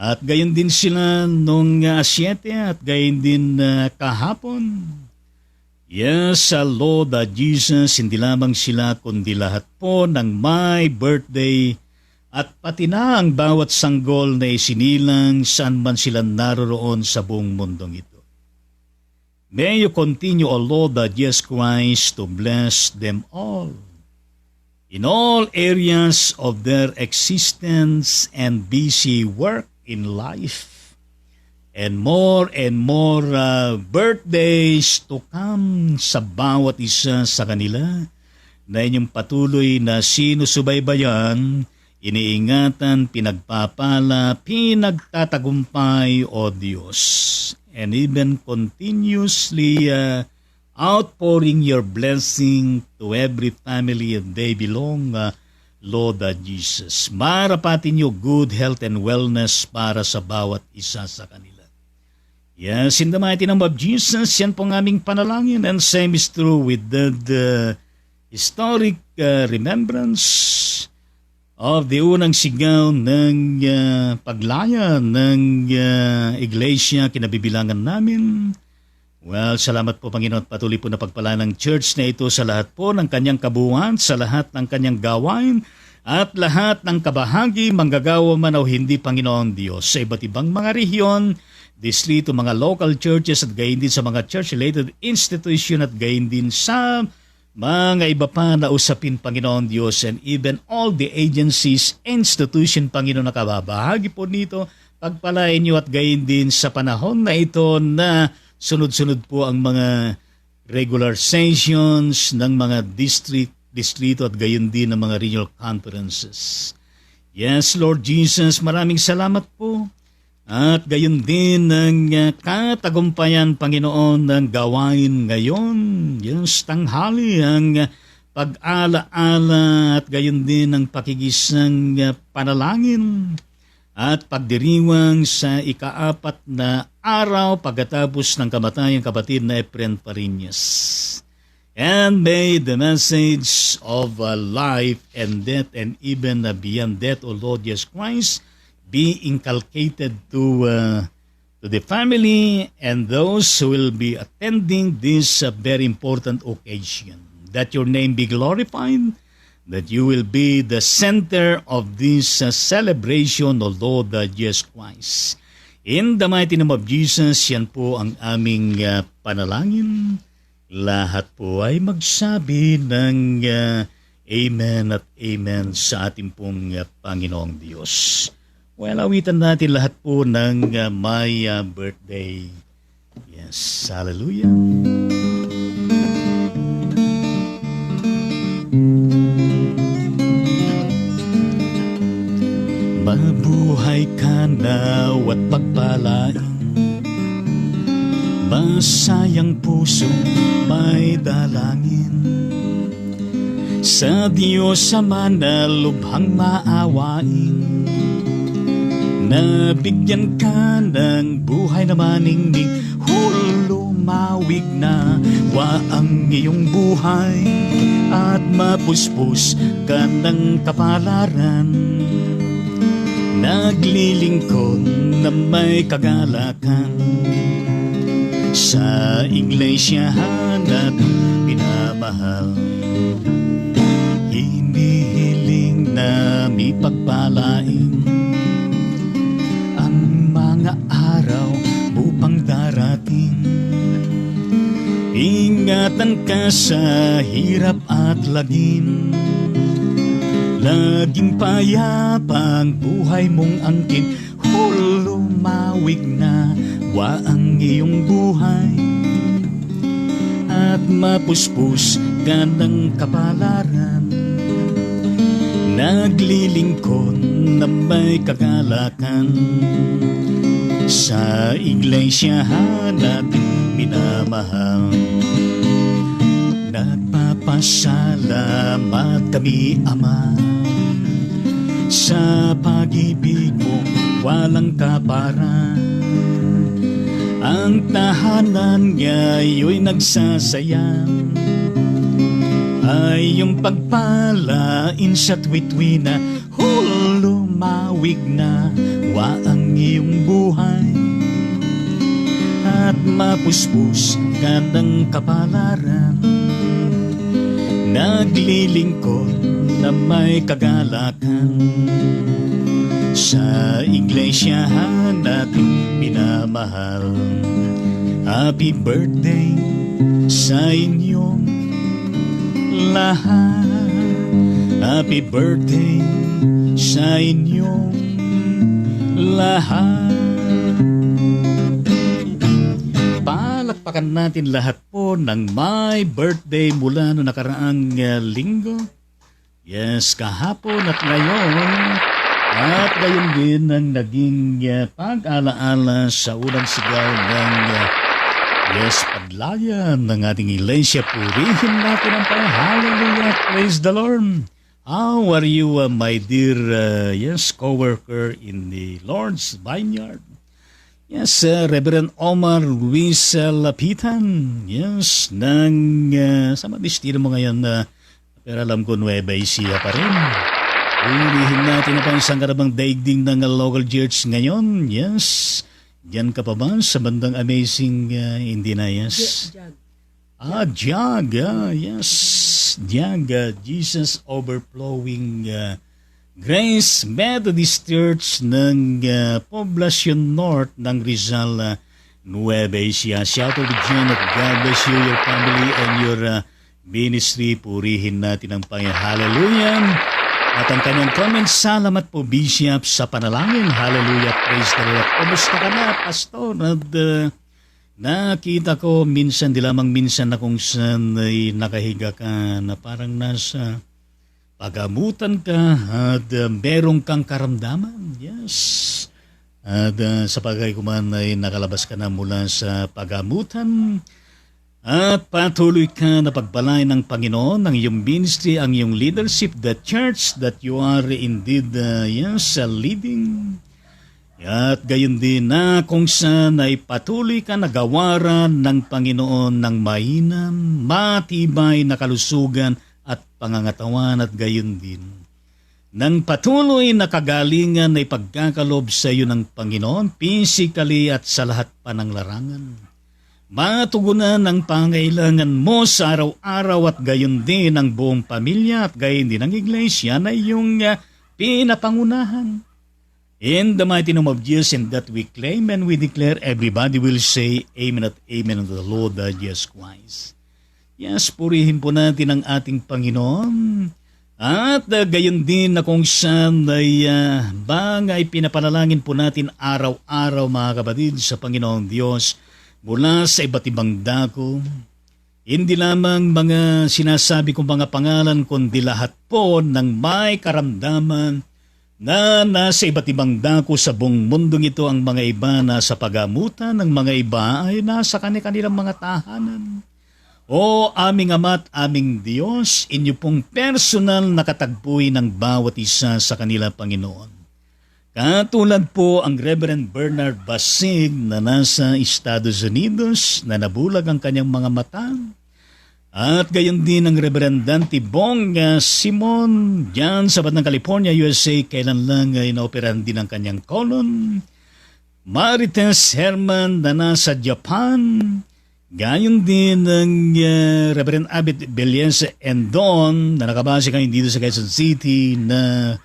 At gayon din sila nung 7 at gayon din kahapon. Yes, Lord Jesus, hindi lamang sila kundi lahat po ng my birthday at pati na ang bawat sanggol na isinilang saan man sila naroroon sa buong mundong ito. May you continue, O Lord Jesus Christ, to bless them all in all areas of their existence and busy work in life, and more birthdays to come sa bawat isa sa kanila na inyong patuloy na sinusubaybayan, iniingatan, pinagpapala, pinagtatagumpay, O Diyos, and even continuously outpouring your blessing to every family that they belong, Lord Jesus. Marapatin niyo good health and wellness para sa bawat isa sa kanila. Yes, in the mighty name of Jesus, yan pong aming panalangin, and same is true with the historic remembrance of the unang sigaw ng paglaya ng iglesia kinabibilangan namin. Well, salamat po Panginoon at patuloy po na pagpala ng church na ito sa lahat po ng kanyang kabuuan, sa lahat ng kanyang gawain, at lahat ng kabahagi, manggagawa man o hindi Panginoon Diyos, sa iba't ibang mga rehiyon, distrito, mga local churches at gayon din sa mga church-related institution at gayon din sa mga iba pa na usapin Panginoon Diyos, and even all the agencies, institution Panginoon na kababahagi po nito, pagpalain niyo at gayon din sa panahon na ito na sunod-sunod po ang mga regular sessions ng mga distrito at gayon din ng mga regional conferences. Yes, Lord Jesus, maraming salamat po. At gayon din ng katagumpayan, Panginoon, ng gawain ngayon. Yes, tanghali ang pag-ala-ala at gayon din ang pakigisang panalangin at pagdiriwang sa ika-4 na araw pagkatapos ng kamatayang kapatid na Efren Fariñas. And may the message of life and death and even beyond death, O Lord Jesus Christ, be inculcated to the family and those who will be attending this very important occasion. That your name be glorified, that you will be the center of this celebration, O Lord Jesus Christ. In the mighty name of Jesus, yan po ang aming panalangin. Lahat po ay magsabi ng amen at amen sa ating pong Panginoong Diyos. Well, awitan natin lahat po ng my birthday. Yes, hallelujah. Mabuhay ka na at pagpalain, masayang puso may dalangin, sa Diyos Ama na lubhang maawain, nabigyan ka ng buhay na maningning, hulumawig na wa ang iyong buhay, at mapuspos ka ng kapalaran, naglilingkod na may kagalakan, sa iglesyahan at pinamahal. Hinihiling na may pagpalain ang mga araw upang darating. Ingatan ka sa hirap at lagim, laging payapang buhay mong angkin, hulumawig na wa ang iyong buhay, at mapuspos ka ng kapalaran, naglilingkod na may kagalakan, sa iglesiyahan natin minamahal. Nagpapasalamat kami, Ama, sa pag-ibig mo walang kaparan. Ang tahanan nga'yo'y nagsasayang, ay yung pagpalain sa tuwi-tuwi na lumawig na wa ang iyong buhay, at mapuspos ka ng kapalaran. Naglilingkod na may kagalakan sa iglesiyahan natin minamahal. Happy birthday sa inyong lahat. Happy birthday sa inyong lahat. Palakpakan natin lahat po ng my birthday mula no nakaraang linggo. Yes, kahapon at ngayon. At gayon din ang naging pag-alaala sa unang sigaw ng paglayan ng ating iglesia. Purihin natin ang Hallelujah, praise the Lord. How are you, my dear co-worker in the Lord's Vineyard? Yes, Reverend Omar Luis Lapitan. Yes, sa madistino mo ngayon pero alam ko Nueva Ecija pa rin. Ulihin natin na pa isang karabang daigdig ng local church ngayon. Yes. Diyan ka pa ba sa bandang amazing hindi na yes? Jag. Yes. Jag. Jesus Overflowing Grace Methodist Church ng Poblacion North ng Rizal, Nueva Ecija. Shout out to John at God bless you, your family and your ministry. Purihin natin ang Panginoon. Hallelujah. At ang kanyang comment, salamat po Bishop sa panalangin. Hallelujah, praise the Lord. Kumusta ka na, Pastor? At nakita ko minsan, di lamang minsan na kung saan ay nakahiga ka na parang nasa pagamutan ka at merong kang karamdaman. Yes. At sa pagay kuman ay nakalabas ka na mula sa pagamutan. At patuloy ka na pagbalay ng Panginoon, ang iyong ministry, ang iyong leadership, the church that you are indeed leading. At gayon din na kung saan ay patuloy ka nagawaran ng Panginoon ng mainam, matibay na kalusugan at pangangatawan at gayon din. Nang patuloy na kagalingan ay pagkakalob sa iyo ng Panginoon, physically at sa lahat pa ng larangan. Matugunan ang pangailangan mo sa araw-araw at gayon din ang buong pamilya at gayon din ang iglesia na iyong pinapangunahan. In the mighty name of Jesus, and that we claim and we declare, everybody will say Amen at Amen unto the Lord Jesus Christ. Yes, purihin po natin ang ating Panginoon. At gayon din na kung saan ay bangay pinapanalangin po natin araw-araw mga kapatid sa Panginoong Diyos. Mula sa iba't ibang dako, hindi lamang mga sinasabi kong mga pangalan, kundi lahat po ng may karamdaman na nasa iba't ibang dako sa buong mundong ito. Ang mga iba nasa pagamutan, ang mga iba ay nasa kanilang mga tahanan. O aming Ama at aming Diyos, inyo pong personal na katagpuin ng bawat isa sa kanila, Panginoon. Katulad po ang Reverend Bernard Basig na nasa Estados Unidos na nabulag ang kanyang mga mata. At gayon din ang Reverend Dante Bong Simon dyan sa bandang California, USA. Kailan lang ay naoperahan din ang kanyang colon. Marites Herman na nasa Japan. Gayon din ang Reverend Abit Beliense Endon na nakabase kayo dito sa Quezon City na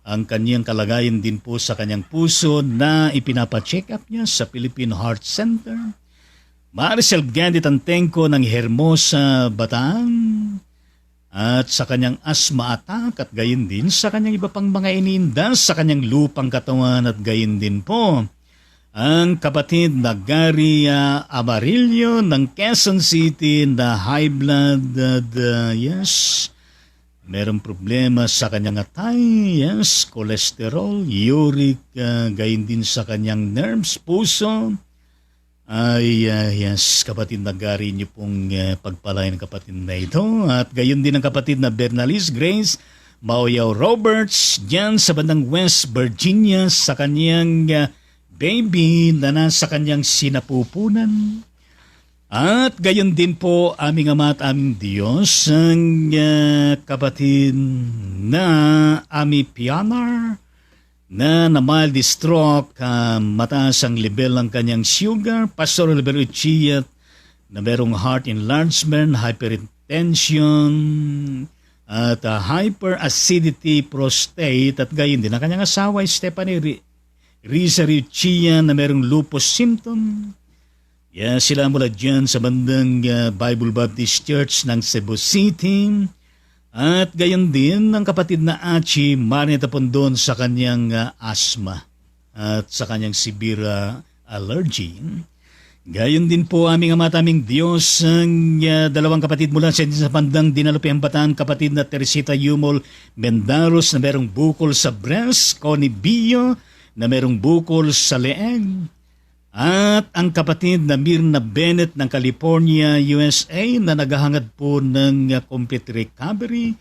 ang kanyang kalagayan din po sa kanyang puso na ipinapacheck up niya sa Philippine Heart Center. Maricel Gandhi Tantenko ng Hermosa, Bataan. At sa kanyang asthma attack at gayon din sa kanyang iba pang mga ininda sa kanyang lupang katawan at gayon din po. Ang kapatid na Gary Amarillo ng Quezon City na high blood, Merong problema sa kanyang atay, yes, cholesterol, uric, gayon din sa kanyang nerves, puso. Yes, kapatid na Gary niyo pong pagpalain ng kapatid na ito. At gayon din ang kapatid na Bernalis Grace Maoyaw Roberts dyan sa bandang West Virginia sa kanyang baby na nasa kanyang sinapupunan. At gayon din po aming Ama at aming Diyos ang kapatid na Ami Pianar na mild stroke, mataas ang level ng kanyang sugar, Pastor Oliver Uchiyat na merong heart enlargement, hypertension, at hyperacidity prostate, at gayon din ang kanyang asawa Stephanie Risa Uchiyat na merong lupus symptom. Sila mula dyan sa bandang Bible Baptist Church ng Cebu City. At gayon din ang kapatid na Achi Marineta Pondon sa kanyang asthma at sa kanyang severe allergy. Gayon din po aming Ama at aming Diyos ang dalawang kapatid mula sa bandang Dinalupiang Bataan, kapatid na Teresita Yumol Mendaros na merong bukol sa breast, Connie Bio na merong bukol sa leeg. At ang kapatid na Mirna Bennett ng California, USA na naghahangad po ng complete recovery.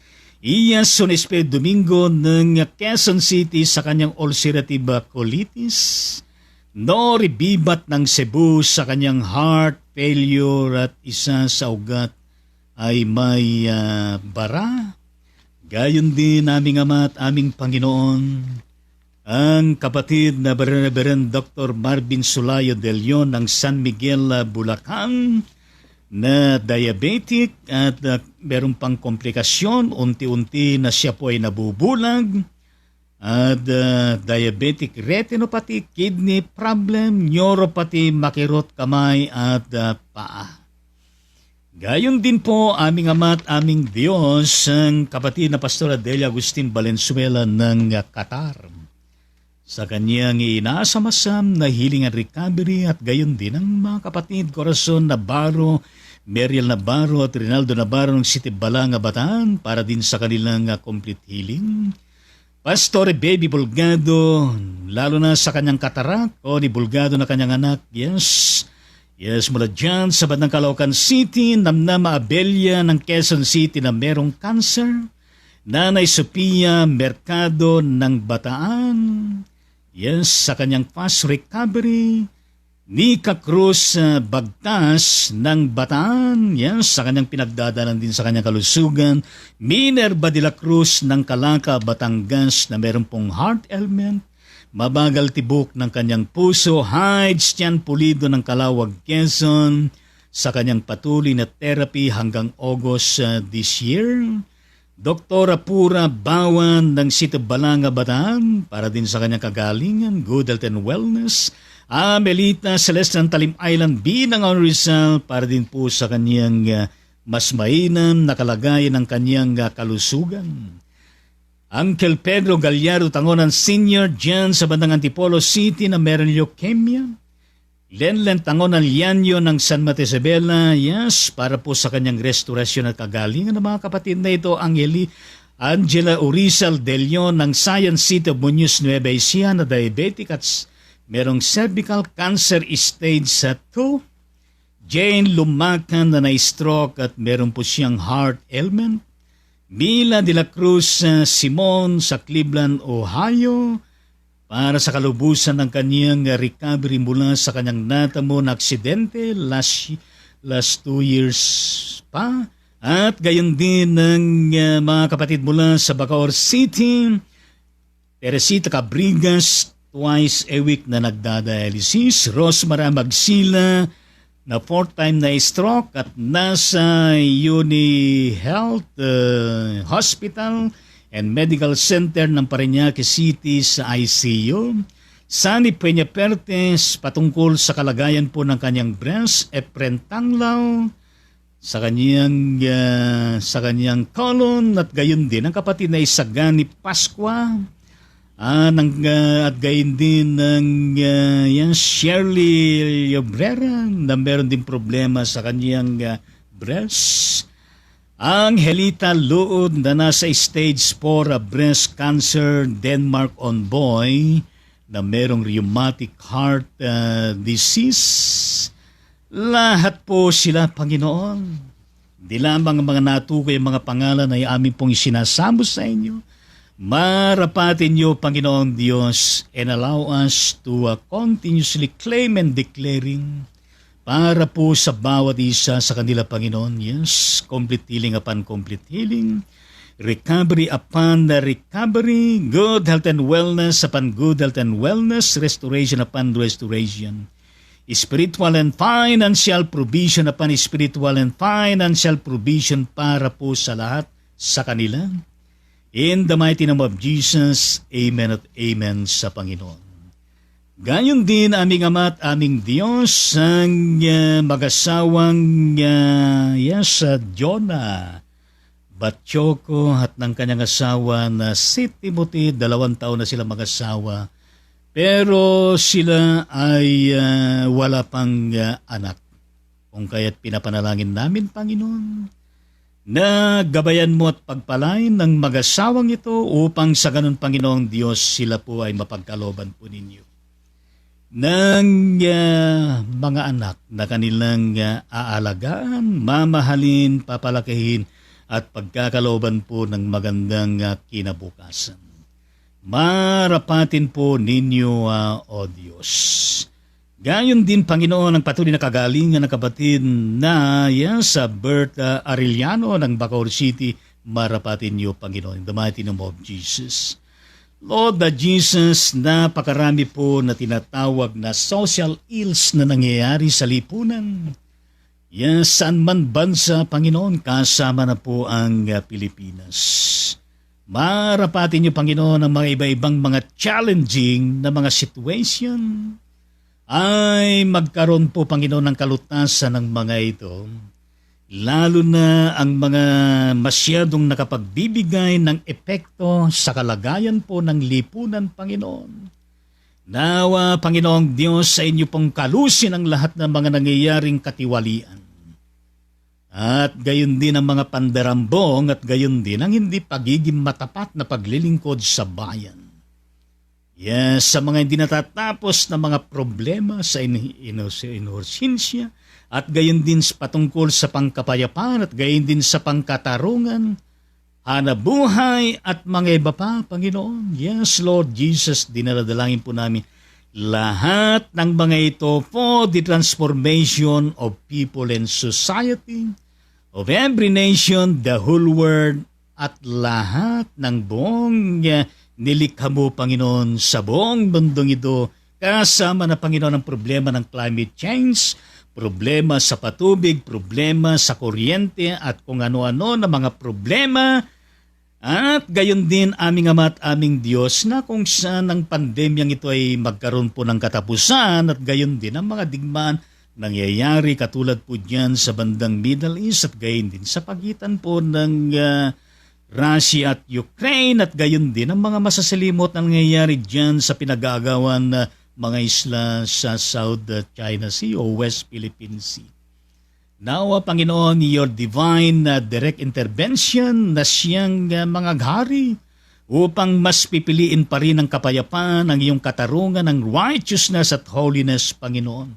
Son Espiritu Domingo ng Quezon City sa kanyang ulcerative colitis. Nori Bibat ng Cebu sa kanyang heart failure at isa sa ugat ay may bara. Gayon din aming Ama at aming Panginoon, ang kapatid na Reverend Dr. Marvin Sulayo de Leon ng San Miguel, Bulacan na diabetic at meron pang komplikasyon, unti-unti na siya po ay nabubulag at diabetic retinopathy, kidney problem, neuropathy, makirot, kamay at paa. Gayon din po aming Ama at aming Diyos ang kapatid na Pastor Adelia Agustin Valenzuela ng Qatar sa kanyang inaasam-asam na healing and recovery, at gayon din ang mga kapatid Corazon Navarro, Meriel Navarro at Rinaldo Navarro ng City Balanga, Bataan para din sa kanilang complete healing. Pastor Baby Bulgado, lalo na sa kanyang katarak, ni Bulgado na kanyang anak, yes, mula dyan sa bandang Caloocan City, Namnama Abelia ng Quezon City na merong cancer, Nanay Sophia Mercado ng Bataan, sa kanyang fast recovery. Nika Cruz Bagtas ng Bataan, sa kanyang pinagdadalan din sa kanyang kalusugan. Minerva de la Cruz ng Calaca, Batangas na meron pong heart ailment. Mabagal tibok ng kanyang puso. Hides Tian Pulido ng Calawag, Quezon sa kanyang patuloy na therapy hanggang August this year. Doktora Pura Bawan ng City Balanga, Bataan para din sa kanyang kagalingan, good health and wellness. Melita Celeste ng Talim Island binang Rizal para din po sa kanyang mas mainam na kalagayan ng kanyang kalusugan. Uncle Pedro Gallardo Tangonan Sr. dyan sa bandang Antipolo City na meron leukemia. Lenlen Tangonan Lianyo ng San Mateo Isabela, para po sa kanyang restorasyon at kagalingan ng mga kapatid na ito. Angela Urizal De Leon ng Science City of Muñoz, Nueva Ecija na diabetic at merong cervical cancer stage 2. Jane Lumacan na na-stroke at meron po siyang heart ailment. Mila de la Cruz Simon sa Cleveland, Ohio para sa kalubusan ng kanyang recovery mula sa kanyang natamo na aksidente last 2 years pa. At gayon din ng mga kapatid mula sa Bacoor City, Teresita Cabrigas, twice a week na nagdadialysis. Rosmara Magsila na 4th time na stroke at nasa Uni Health Hospital and Medical Center ng Parañaque City sa ICU. Sani Peña Pertes patungkol sa kalagayan po ng kanyang breast. Efren Tanglaw sa kanyang colon at gayon din ang kapatid na Isagani Pasqua. At gayon din ng Shirley Obrera na meron din problema sa kanyang breast. Ang Helita Luod na nasa stage 4 breast cancer Denmark on boy na merong rheumatic heart disease. Lahat po sila, Panginoon. Di lamang ang mga natukoy mga pangalan ay amin pong isinasamo sa inyo. Marapatin niyo, Panginoon Diyos, and allow us to continuously claim and declaring para po sa bawat isa sa kanila, Panginoon. Yes, complete healing upon complete healing, recovery upon the recovery, good health and wellness upon good health and wellness, restoration upon restoration, spiritual and financial provision upon spiritual and financial provision para po sa lahat sa kanila. In the mighty name of Jesus, Amen at Amen sa Panginoon. Gayon din aming Ama at aming Diyos ang mag-asawang Jonah Batchoko at ng kanyang asawa na si Timothy. 2 taon na sila mag-asawa. Pero sila ay wala pang anak. Kung kaya't pinapanalangin namin, Panginoon, na gabayan mo at pagpalain ng mag-asawang ito upang sa ganun, Panginoong Diyos, sila po ay mapagkalooban po ninyo ng mga anak na kanilang aalagaan, mamahalin, papalakihin at pagkakalooban po ng magandang kinabukasan. Marapatin po ninyo, O Diyos. Gayon din, Panginoon, ang patuloy na kagalingan ng kapatid na sa Berta Arellano ng Bacoor City, marapatin niyo, Panginoon, in the mighty name of Jesus. Lord Jesus, napakarami po na tinatawag na social ills na nangyayari sa lipunan. Saan man bansa, Panginoon, kasama na po ang Pilipinas. Marapatin niyo, Panginoon, ang mga iba-ibang mga challenging na mga situation ay magkaroon po, Panginoon, ng kalutasan ng mga ito. Lalo na ang mga masyadong nakapagbibigay ng epekto sa kalagayan po ng lipunan, Panginoon. Nawa, Panginoong Diyos, sa inyo pong kalusin ang lahat ng mga nangyayaring katiwalian. At gayon din ang mga pandarambong at gayon din ang hindi pagiging matapat na paglilingkod sa bayan. Sa mga hindi natatapos na mga problema sa inosensya, at gayon din patungkol sa pangkapayapaan at gayon din sa pangkatarungan, hanabuhay at mga iba pa, Panginoon. Yes, Lord Jesus, dinaladalangin po namin lahat ng mga ito for the transformation of people and society, of every nation, the whole world, at lahat ng buong nilikha mo, Panginoon, sa buong mundong ito, kasama na, Panginoon, ang problema ng climate change, problema sa patubig, problema sa kuryente at kung ano-ano na mga problema. At gayon din aming Ama at aming Diyos na kung saan ang pandemyang ito ay magkaroon po ng katapusan at gayon din ang mga digmaan nangyayari katulad po dyan sa bandang Middle East at gayon din sa pagitan po ng Russia at Ukraine at gayon din ang mga masasalimot na nangyayari dyan sa pinag-aagawan na mga isla sa South China Sea o West Philippine Sea. Now, Panginoon, your divine direct intervention na siyang mga hari upang mas pipiliin pa rin ang kapayapaan, ang iyong katarungan, ang righteousness at holiness, Panginoon.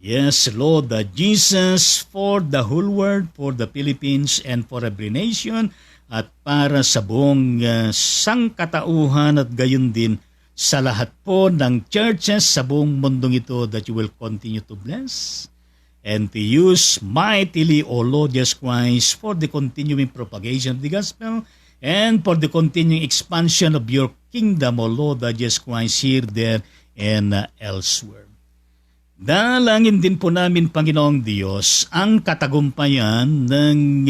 Yes, Lord Jesus, for the whole world, for the Philippines, and for every nation, at para sa buong sangkatauhan at gayon din sa lahat po ng churches sa buong mundong ito that you will continue to bless and to use mightily, O Lord Jesus Christ, for the continuing propagation of the gospel and for the continuing expansion of your kingdom, O Lord Jesus Christ, here, there, and elsewhere. Dalangin din po namin, Panginoong Diyos, ang katagumpayan ng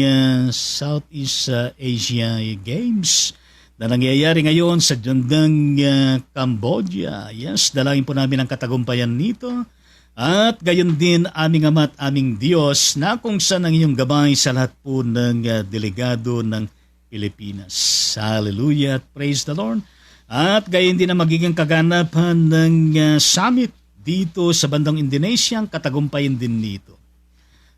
Southeast Asia Games na nangyayari ngayon sa Jandang, Cambodia. Yes, dalangin po namin ang katagumpayan nito. At gayon din aming Ama at aming Diyos na kung saan ang iyong gabay sa lahat po ng delegado ng Pilipinas. Hallelujah at praise the Lord. At gayon din ang magiging kaganapan ng summit dito sa bandang Indonesia, ang katagumpayan din nito.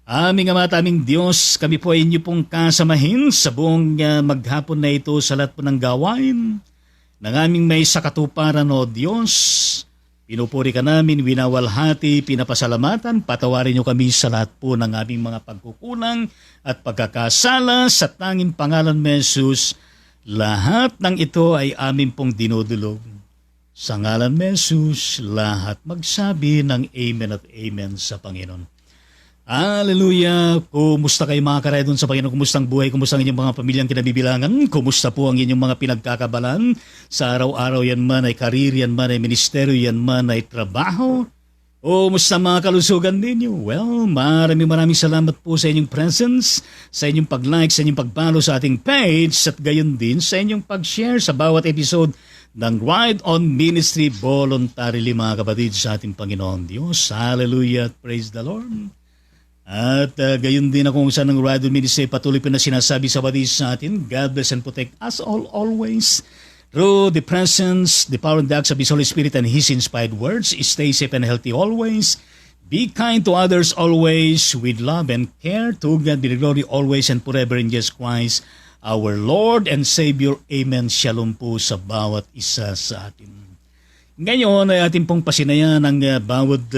Aming Ama at aming Diyos, kami po ay inyo pong kasamahin sa buong maghapon na ito sa lahat po ng gawain ng aming may sakatuparan o Diyos. Pinupuri ka namin, winawalhati, pinapasalamatan, patawarin niyo kami sa lahat po ng aming mga pagkukulang at pagkakasala sa tanging pangalan ni Jesus. Lahat ng ito ay amin pong dinudulog. Sa ngalan ni Jesus, lahat magsabi ng Amen at Amen sa Panginoon. Hallelujah! Kumusta kayo mga karaydon sa Panginoon? Kumusta ang buhay? Kumusta ang inyong mga pamilyang kinabibilangan? Kumusta po ang inyong mga pinagkakabalan? Sa araw-araw yan man ay karir, yan man ay ministeryo, yan man ay trabaho? O kumusta mga kalusugan ninyo? Well, maraming salamat po sa inyong presence, sa inyong pag-like, sa inyong pag-follow sa ating page, at gayon din sa inyong pag-share sa bawat episode ng Ride on Ministry voluntarily mga kapatid sa ating Panginoon Diyos. Hallelujah! Praise the Lord! At gayon din ako sa ng Radio Ministry patuloy pa na sinasabi sa badis sa atin, God bless and protect us all always through the presence, the power and the acts of His Holy Spirit and His inspired words. Stay safe and healthy always. Be kind to others always with love and care. To God be the glory always and forever in Jesus Christ, our Lord and Savior. Amen. Shalom po sa bawat isa sa atin. Ngayon ay ating pong pasinayan ang bawat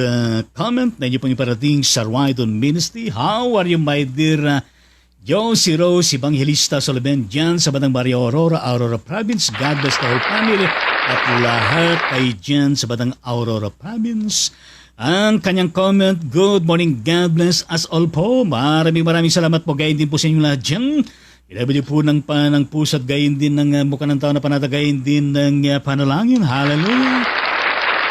comment na inyo pong iparating sa Ride on Ministry. How are you, my dear Josie Rose, Evangelista Solomon, dyan sa Batang Maria Aurora, Aurora Province. God bless the whole family at lahat ay dyan sa Batang Aurora Province. Ang kanyang comment, good morning, God bless us all po. Maraming salamat po. Gayon din po sa inyo lahat dyan. Ilabi po ng panang puso at gayon din ng mukha ng tao na panatagayin din ng panalangin. Hallelujah!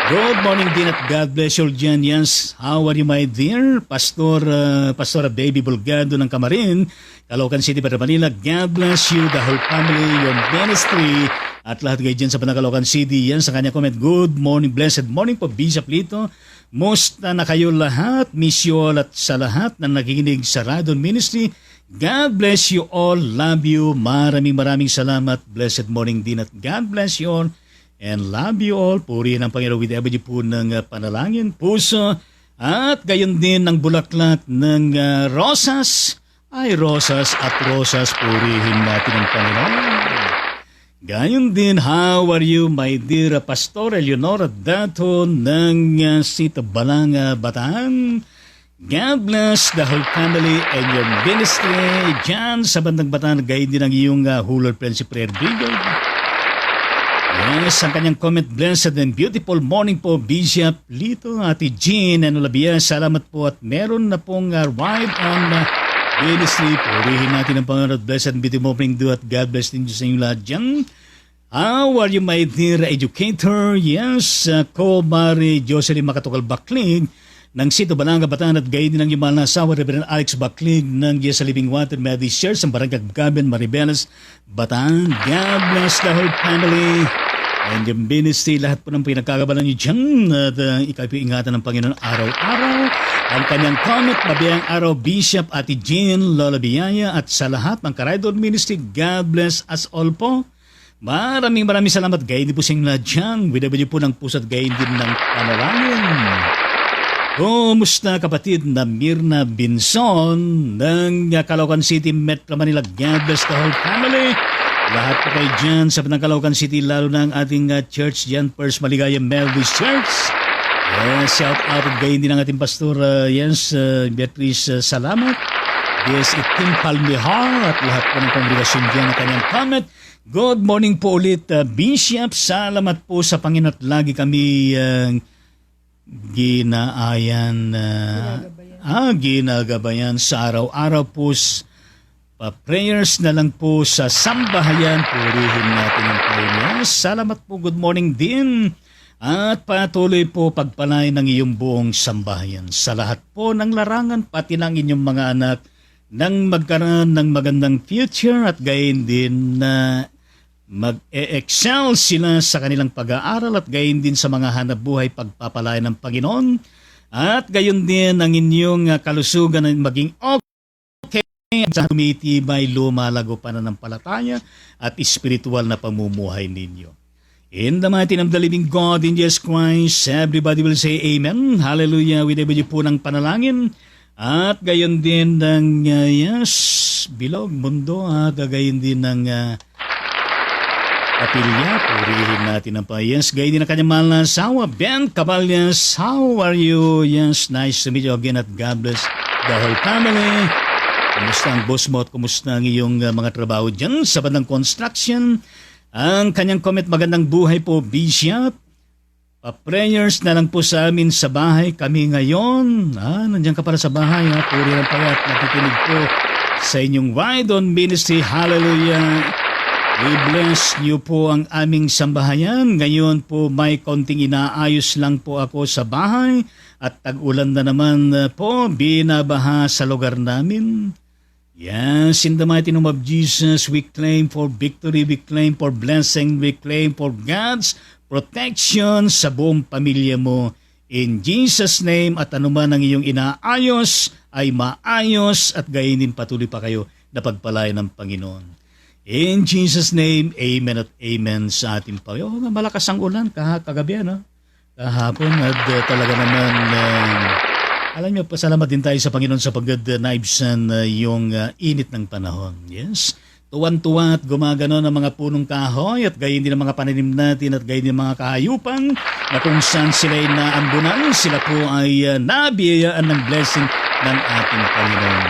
Good morning din at God bless you all dyan. Yes, how are you my dear? Pastora Baby Bulgado ng Camarin, Caloocan City, Manila. God bless you, the whole family, your ministry, at lahat kayo dyan sa Caloocan City. Yan sa kanya comment, good morning, blessed morning po, Bishop Lito. Musta na kayo lahat? Miss you all at sa lahat na nakikinig sa Radon Ministry. God bless you all. Love you. Maraming salamat. Blessed morning din at God bless you all. And love you all. Purihin ang Panginoon with every po ng panalangin, puso, at gayon din ng bulaklak ng rosas. Ay, rosas at rosas, purihin natin ang Panginoon. Gayon din, how are you, my dear Pastor Eleonora Dato ng Sita Balanga, Bataan? God bless the whole family and your ministry dyan sa bandang Bataan. Gayon din ang iyong Hulor Friendship Prayer Brigade. Yes, ang kanyang comment, blessed and beautiful morning po, Bishop Lito, Ate Jean, and Olabia. Salamat po at meron na pong ride on ministry. Purihin natin ang Panginoon. Blessed and beautiful morning do at God bless din sa inyo lahat dyan. How are you, my dear educator? Yes, ko Mari Jocelyn Makatugal Baklig ng Sito Balanga, Bataan, at gayon din ng iyong mahal na asawa, Reverend Alex Baklig ng Yes Living Water Methodist Church ng Barangay Gaben, Maribeles, Bataan. God bless the whole family and yung ministry, lahat po ng pinagkakabalan niyo dyan at ikapiingatan ng Panginoon araw-araw. Ang kanyang comment, mabiyang araw, Bishop Ate Jean, Lola Biyaya, at sa lahat ng Karaydon Ministry, God bless us all po. Maraming salamat. Gayon din po sa inyo lahat dyan. Widabili po ng puso at gayon din ng panalangin. Kumusta kapatid na Mirna Binson ng Caloocan City, Metro Manila? God bless the whole family. Lahat po kayo dyan sa Caloocan City, lalo na ang ating church dyan, First Maligaya Melvis Church. Yes, shout out at gayon din ang ating pastor, Beatrice Salamat. Yes, Itim Palmihar at lahat po ng kongregasyon dyan na kanyang comment. Good morning po ulit, Bishop. Salamat po sa Panginoon at lagi kami ginagabayan sa araw-araw po. Prayers na lang po sa sambahayan. Purihin natin ang Panginoon. Salamat po. Good morning din. At patuloy po pagpalain ng iyong buong sambahayan. Sa lahat po ng larangan, pati ng inyong mga anak, nang magkaroon ng magandang future at gayon din na mag-e-excel sila sa kanilang pag-aaral at gayon din sa mga hanap buhay pagpapalain ng Panginoon at gayon din ang inyong kalusugan na maging okay at tumitibay, lumalago pananampalataya at spiritual na pamumuhay ninyo. In the mighty name of the living God in Jesus Christ, everybody will say Amen. Hallelujah. With every po ng panalangin. At gayon din ng Bilog Mundo at gayon din ng Kapilya. Purihin natin ang yes. Gayon din ang kanyang mahal na asawa, Ben Caballas. How are you? Yes, nice to meet you again at God bless the whole family. Kumusta ang boss mo at kumusta ang iyong mga trabaho dyan sa bandang construction? Ang kanyang comment, magandang buhay po, Bishop. Pa-prayers na lang po sa amin sa bahay kami ngayon. Nandiyan ka para sa bahay. Puri lang pala at nakikinig po sa inyong Wide On Ministry. Hallelujah. I-bless niyo po ang aming sambahayan. Ngayon po may konting inaayos lang po ako sa bahay. At tag-ulan na naman po, binabaha sa lugar namin. Yes, in the mighty name of Jesus, we claim for victory, we claim for blessing, we claim for God's protection sa buong pamilya mo. In Jesus' name, at anuman ang iyong inaayos ay maayos at gayon din patuloy pa kayo na pagpalain ng Panginoon. In Jesus' name, amen at amen sa ating Panginoon. Malakas ang ulan kagabi, kahapon at talaga naman, alam niyo, pasalamat din tayo sa Panginoon sa pag-naibsan yung init ng panahon. Yes. Tuwan-tuwa at gumagano ng mga punong kahoy at gayon din ang mga pananim natin at gayon din ang mga kahayupan na kung saan sila ay naambunan, sila po ay nabiyayaan ng blessing ng ating Panginoon.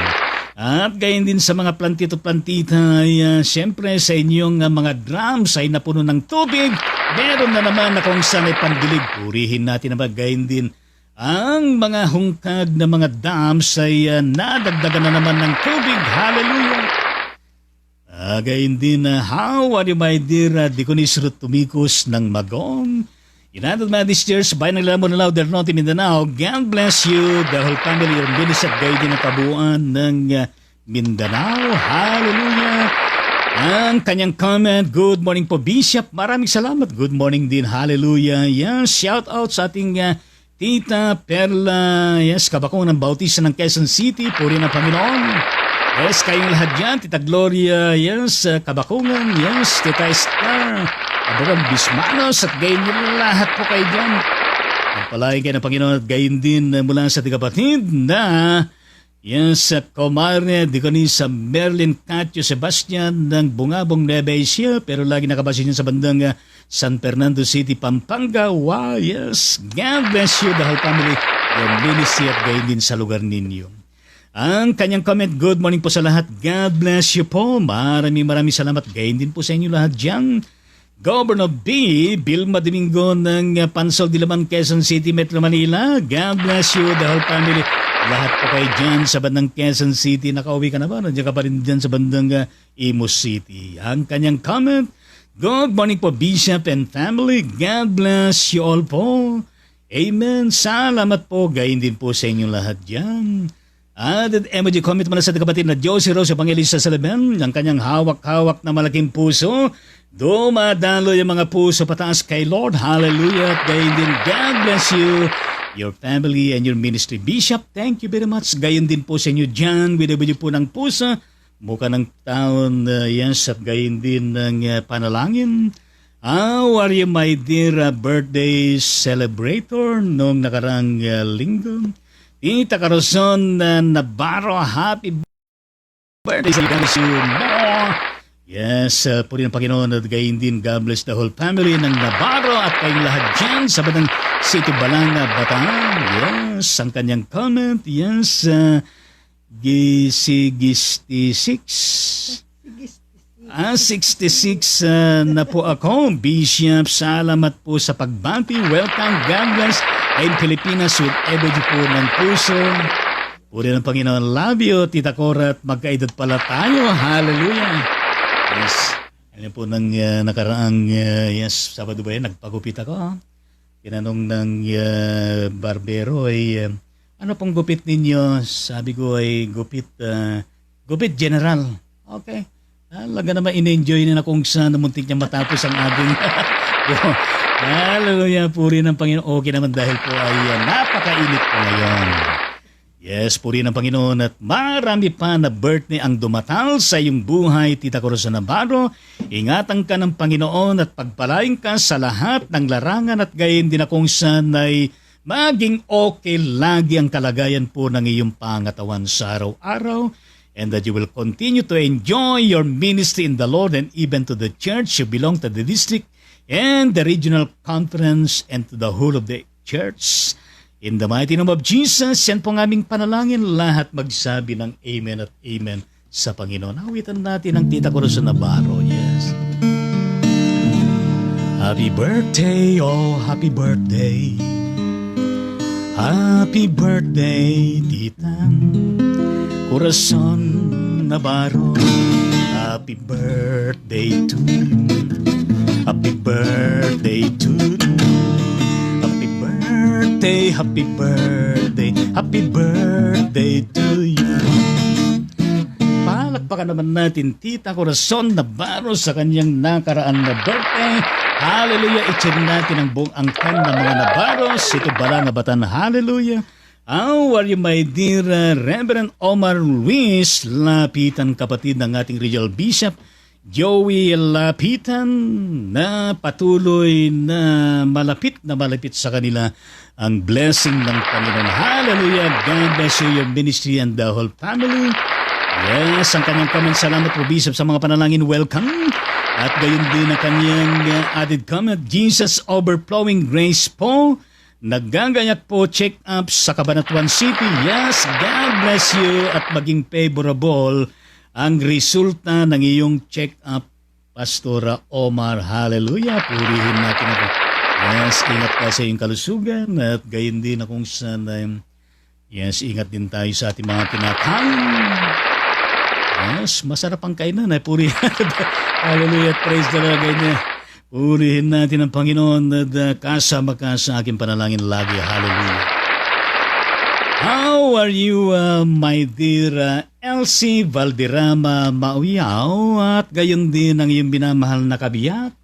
At gayon din sa mga plantito-plantita ay siyempre sa inyong mga drums ay napuno ng tubig. Meron na naman na kung saan ay pandilig. Purihin natin na gayon din ang mga hungkag na mga dams ay nadagdagan na naman ng tubig. Hallelujah! Gayon din, how are you, my dear Deaconess Ruth Tumikos ng Magong? United Methodist Church, Bayan ng Lamon Lao, del Norte, Mindanao. God bless you, the whole family, your ministry at gayon din ang kabuuan ng Mindanao. Hallelujah! Ang kanyang comment, good morning po, Bishop. Maraming salamat. Good morning din. Hallelujah. Yes, shout out sa ating Tita Perla. Yes, kabakong ng Bautista ng Quezon City. Puri ng Panginoon. Yes, kayong lahat dyan. Tita Gloria. Yes, Kabakungan. Yes, Tita Esther. Abogam Bismanos. At gayon nyo lahat po kayo dyan. Pagpalain kayo ng Panginoon at gayon din mula sa ating kapatid na yes, Comare Deaconessa Merlin Catio Sebastian ng Bungabong Nueva Ecija, pero lagi nakabase niya sa bandang San Fernando City, Pampanga. Wow, yes. God bless you, the whole family, your ministry at gayon din sa lugar ninyo. Ang kanyang comment, good morning po sa lahat. God bless you po. Maraming salamat. Gayon din po sa inyo lahat dyan. Governor B. Vilma Domingo ng Pansol Diliman, Quezon City, Metro Manila. God bless you, the whole family. Lahat po kayo dyan sa bandang Quezon City. Nakauwi ka na ba? Nandiyan ka pa rin dyan sa bandang Imus City. Ang kanyang comment, good morning po, Bishop and family. God bless you all po. Amen. Salamat po. Gayon din po sa inyong lahat dyan. At emoji comment mula sa kapatid na Josie Rose Evangelista Salaben. Ang kanyang hawak-hawak na malaking puso. Dumadalo yung mga puso pataas kay Lord. Hallelujah. At gayon din, God bless you, your family and your ministry. Bishop, thank you very much. Gayon din po sa inyo dyan. Winabidyo po ng puso. Mukha ng taon, yes, at gayon din ng panalangin. How are you, my dear birthday celebrator noong nakarang linggo? Tita Carson Navarro, happy birthday sa you more. Yes, puri ng Panginoon at gayon din, God bless the whole family ng Navarro at kayong lahat dyan sa Batang City, Balanga, Bataan. Yes, ang kanyang comment, yes, G66. 66 na po ako. Bishop, salamat po sa pagbati. Welcome, God bless. I'm Pilipinas with every po ng puso. Puri ng Panginoon, love you, Tita Cora, at magkaedad pala tayo. Hallelujah. Yes. Alam po ng nakaraang, yes, Sabado ba yan, nagpagupit ako. Tinanong ng barbero ay, ano pong gupit ninyo? Sabi ko ay gupit general. Okay. Talaga naman in-enjoy na kung saan namuntik niya matapos ang ating hallelujah, puri ng Panginoon. Okay naman dahil po ay napakainit po ngayon. Yes, puri ng Panginoon at marami pa na birthday ang dumatal sa iyong buhay, Tita Corazon Navarro. Ingatan ka ng Panginoon at pagpalain ka sa lahat ng larangan at gayon din na kung saan ay maging okay lagi ang kalagayan po ng iyong pangatawan sa araw-araw, and that you will continue to enjoy your ministry in the Lord and even to the church. You belong to the district and the regional conference and to the whole of the church. In the mighty name of Jesus, yan po ang aming panalangin. Lahat magsabi ng amen at amen sa Panginoon. Awitan natin ang Tita Corazon Navarro. Yes. Happy birthday, oh happy birthday. Happy birthday, Tita Corazon Navarro. Happy birthday to you. Happy birthday to you. Happy birthday, happy birthday to you. Palakpakan naman natin Tita Corazon Navarro sa kanyang nakaraan na birthday. Hallelujah! Itsin natin ang buong angkan ng mga Navarros. Ito bala nga batan. Hallelujah! How are you, my dear Reverend Omar Luis Lapitan, kapatid ng ating Regional Bishop Joey Lapitan, na patuloy na malapit sa kanila ang blessing ng Panginoon. Hallelujah! God bless you, your ministry, and the whole family. Yes, ang kanyang comment. Salamat po, Bishop, sa mga panalangin. Welcome. At gayon din ang kanyang added comment. Jesus overflowing grace po. Naggagayak po check up sa Cabanatuan City. Yes, God bless you at maging favorable ang resulta ng iyong check-up, Pastora Omar. Hallelujah! Purihin natin ako. Yes, ingat ka sa iyong kalusugan at gayon din akong sana. Yes, ingat din tayo sa ating mga kinakain. Yes, masarap ang kainan. Purihin natin. Hallelujah! Praise the Lord. Ganyan. Purihin natin ang Panginoon at kasama ka sa aking panalangin lagi. Hallelujah! How are you, my dear Elsie Valderrama Mauyaw, at gayon din ang iyong binamahal na kabiyak?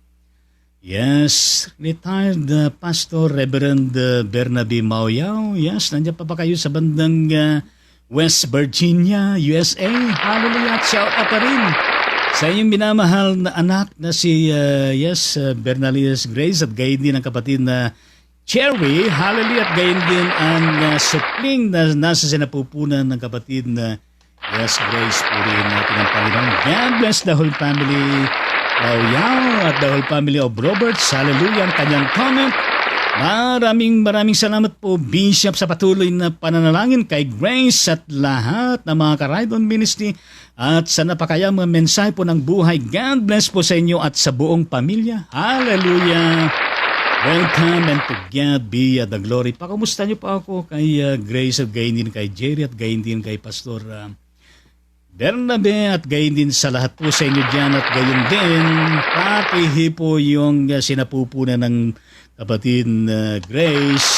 Yes, retired Pastor Reverend Bernabe Mauyaw. Yes, nandiyan pa ba kayo sa bandang West Virginia, USA? Hallelujah, shout out pa rin sa iyong binamahal na anak na si Bernalias Grace, at gayon din ang kapatid na Cherry. Hallelujah, at gayon din ang supling na nasa sinapupunan ng kapatid na Grace. Purihin natin ang Panginoon. God bless the whole family Mauyaw at the whole family of Roberts. Hallelujah, ang kanyang comment. Maraming salamat po, Bishop, sa patuloy na pananalangin kay Grace at lahat ng mga ka-Ride-On Ministry at sa napakayamang mensahe po ng buhay. God bless po sa inyo at sa buong pamilya. Hallelujah! Welcome, and to God be the glory. Pakumusta niyo pa ako kay Grace at gayon din kay Jerry at gayon din kay Pastor Bernabe at gayon din sa lahat po sa inyo dyan, at gayon din patihi po yung sinapupunan ng kapatid Grace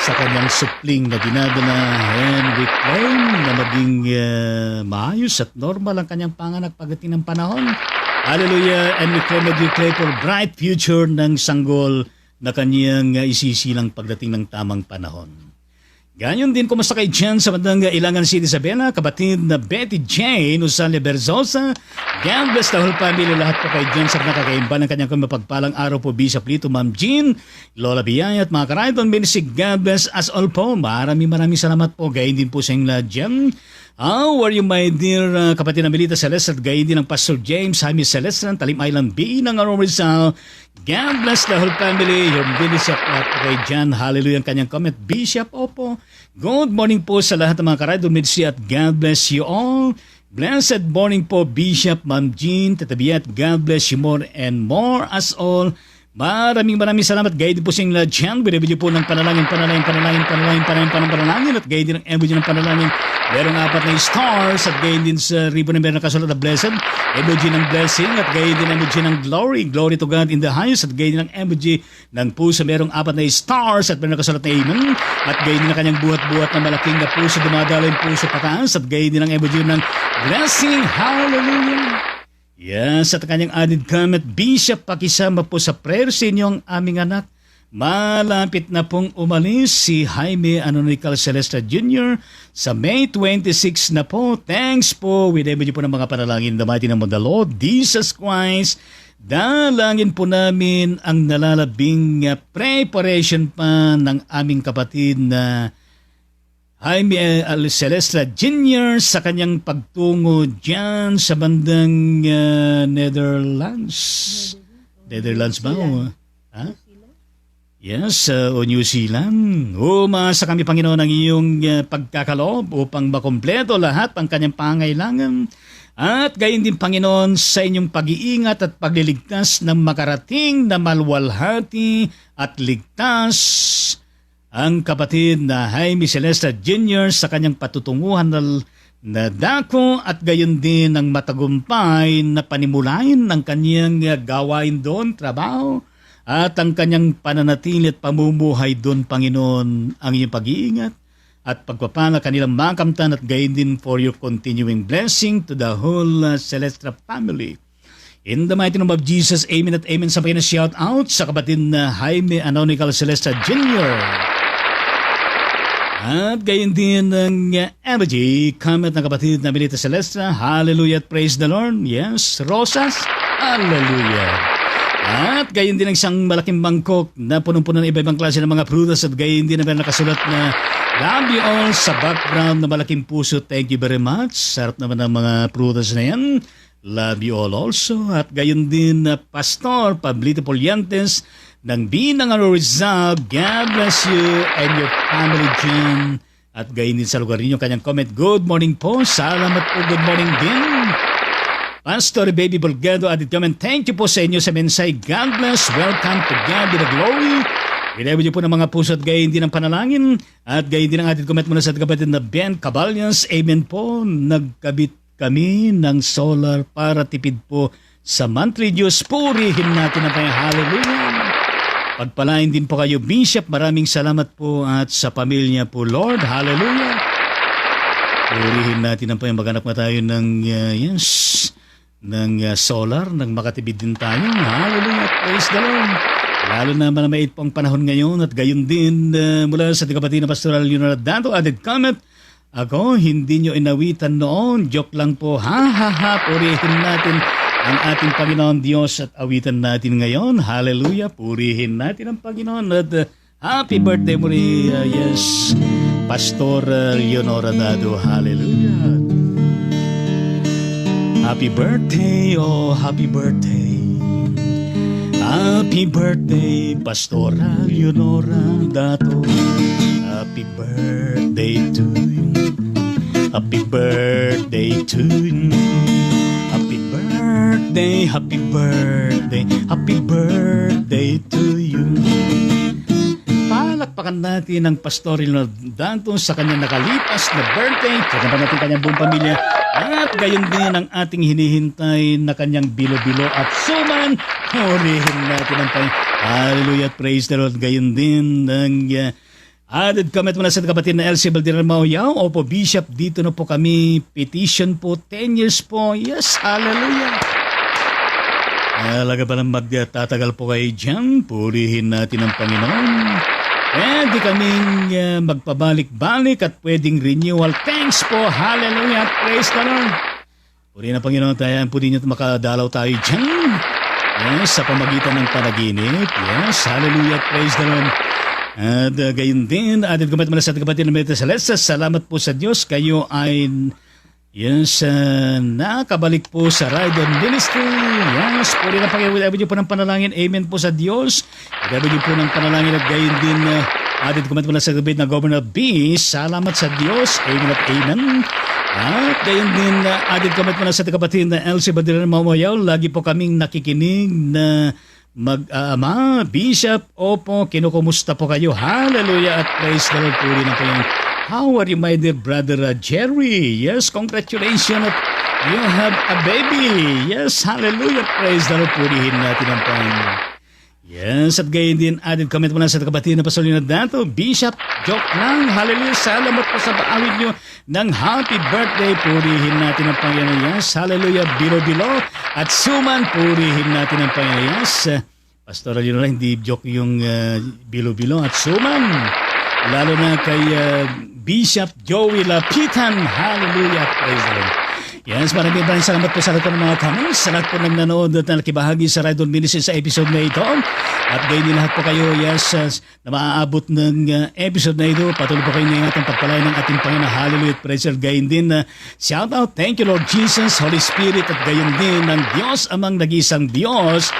sa kanyang supling na dinadala, and we claim na maging maayos at normal ang kanyang panganak pagdating ng panahon. Hallelujah, and we claim for bright future ng sanggol na kanyang isisilang pagdating ng tamang panahon. Ganyan din, kumusta kayo dyan sa bandang Ilangan City, Isabela, kapatid na Betty Jane Usale Berzosa. God bless the whole family, lahat po kayo dyan sa nakakaimba ng kanyang mapagpalang araw po, Bishop Lito, Ma'am Jean, Lola Biyaya at mga ka-Ride-On Ministry. God bless us all po. Maraming salamat po. Gayon din po sa inyong lahat dyan. How are you, my dear kapatid na Melita Celeste, at gayon din ang Pastor James Jaime Celeste ng Talim Island B ng Arong Rizal. God bless the whole family. Your Bishop at kay John. Hallelujah, ang kanyang comment. Bishop, opo. Good morning po sa lahat ng mga ka-Ride-On Ministry at God bless you all. Blessed morning po, Bishop, Ma'am Jean, Tatabiat. God bless you more and more as all. Maraming salamat. Gayon din po sa inyong lahat dyan. Binibidyo po ng panalangin at gayon din ang emoji ng panalangin. Merong 4 na stars at gayon din sa ribbon na meron nakasulat na blessed. Emoji ng blessing at gayon din ang emoji ng glory to God in the highest, at gayon din ang emoji ng puso. Merong 4 na stars at meron nakasulat na amen. At gayon din ang kanyang buhat-buhat na malaking na puso, dumadalo yung puso pataas, at gayon din ang emoji ng blessing. Hallelujah! Yes, at kanyang added comment, Bishop, pakisama po sa prayer sa inyo ang aming anak. Malapit na pong umalis si Jaime Anonical Celesta Jr. sa May 26 na po. Thanks po. We name po ng mga panalangin in the mighty name of the Lord Jesus Christ, Dalangin po namin ang nalalabing preparation pa ng aming kapatid na Jaime Celestra Jr. sa kanyang pagtungo dyan sa bandang Netherlands. Netherlands ba? Ha? Yes, o New Zealand. Umasa kami, Panginoon, ng iyong pagkakaloob upang makompleto lahat ang kanyang pangailangan. At gayon din, Panginoon, sa inyong pag-iingat at pagliligtas ng makarating na malwalhati at ligtas ang kapatid na Jaime Celestra Jr. sa kanyang patutunguhan na dako at gayon din ang matagumpay na panimulain ng kanyang gawain doon, trabaho, at ang kanyang pananatili at pamumuhay doon, Panginoon, ang iyong pag-iingat at pagpapala kanilang makamtan at gayon din for your continuing blessing to the whole Celestra family. In the mighty name of Jesus, amen at amen. Sabay na shout out sa kapatid na Jaime Anonical Celestra Jr. At gayon din ng energy comment ng kapatid na Melita Celestra. Hallelujah at praise the Lord. Yes, Rosas. Hallelujah. At gayon din ang isang malaking mangkok na punong-puno ng iba-ibang klase ng mga prutas at gayon din na nakasulat na love you all sa background na malaking puso. Thank you very much. Sarap naman ang mga prutas na yan. Love you all also. At gayon din Pastor Pablito Poliantes ng Binang Rizal. God bless you and your family, Jean. At gayon din sa lugar ninyo kanyang comment. Good morning po. Salamat po. Good morning din. Pastor Baby Bolgado added comment, thank you po sa inyo sa mensahe. God bless. Welcome to God in the glory. Ginawin niyo po ng mga puso at gayon din ang panalangin. At gayon din ang added comment muna sa kapatid na Ben Caballas. Amen po. Nagkabit kami ng solar para tipid po sa monthly Diyos. Purihin natin ang kanyang hallelujah. Pagpalain din po kayo, Bishop. Maraming salamat po at sa pamilya po, Lord. Hallelujah. Purihin natin ang kanyang maghanap na tayo ng solar, nang makatibid din tayo. Hallelujah, praise the Lord. Lalo na malamait po ang panahon ngayon at gayon din mula sa kapatid na Pastoral Leonardo added comment, ako hindi nyo inawitan noon, joke lang po, ha, purihin natin ang ating Panginoon Diyos at awitan natin ngayon. Hallelujah, purihin natin ang Panginoon at happy birthday muli, yes, Pastor Leonora Dado. Hallelujah. Happy birthday, oh happy birthday. Happy birthday, Pastora Leonora Dato. Happy birthday to you. Happy birthday to you. Happy birthday, happy birthday, happy birthday to you. Palakpakan natin ang Pastor Leonora Dato sa kanyang nakalipas na birthday. Tsaka natin kanyang buong pamilya. At gayon din ang ating hinihintay na kanyang bilo-bilo at suman. Purihin natin ang Panginoon. Hallelujah, praise the Lord. Gayon din ang added comment muna sa kapatid na Elsie Valderrama Maoyao. Opo, Bishop, dito na po kami. Petition po, 10 years po. Yes, hallelujah. Alaga pa lang magtatagal po kayo dyan. Purihin natin ang Panginoon. Pwede kaming magpabalik-balik at pwedeng renewal. Thanks po. Hallelujah. Praise the Lord. Puri na Panginoon tayo. Po din nyo makadalaw tayo dyan. Yes, sa pamagitan ng panaginip. Yes, hallelujah. Praise the Lord. At gayon din, added comment mula sa kapatid na Melita Celestia. Salamat po sa Diyos. Kayo ay nakabalik po sa Radio Ministry. Yes, puri na Panginoon. Ibig po ng panalangin. Amen po sa Diyos. Ibig po ng panalangin at gayon din added comment mula sa kapatid na Governor B. Salamat sa Diyos. Amen at amen. At gayon din added comment mula sa kapatid na Elsie Valderrama Maoyao. Lagi po kaming nakikinig na mag-ama, Bishop. Opo, kinukumusta po kayo. Hallelujah at praise the Lord. Puri na po yung how are you, my dear brother Jerry? Yes, congratulations. You have a baby. Yes, hallelujah. Praise the Lord. Purihin natin ang Panginoon. Yes, at gayon din, added comment mula sa kapatid na Pastor Leonardo Dato. Bishop, joke lang. Hallelujah. Salamat po sa paawit nyo ng happy birthday. Purihin natin ang Panginoon. Yes, hallelujah. Bilo-bilo. At suman, purihin natin ang Panginoon. Yes, Pastor Leonardo, hindi joke yung bilo-bilo at suman. Lalo na kay Bishop Joey Lapitan. Hallelujah. Praise the Lord. Yes, maraming salamat po sa lahat po ng mga comments, sa lahat po ng nanood at nakibahagi sa Radon Ministries sa episode na ito. At gayon din lahat po kayo, yes, na maaabot ng episode na ito. Patuloy po kayo na ating pagpalain ng ating Panginoon. Hallelujah at praise God. Gayon din, shout out, thank you Lord Jesus, Holy Spirit, at gayon din ng Diyos amang nag-isang Diyos.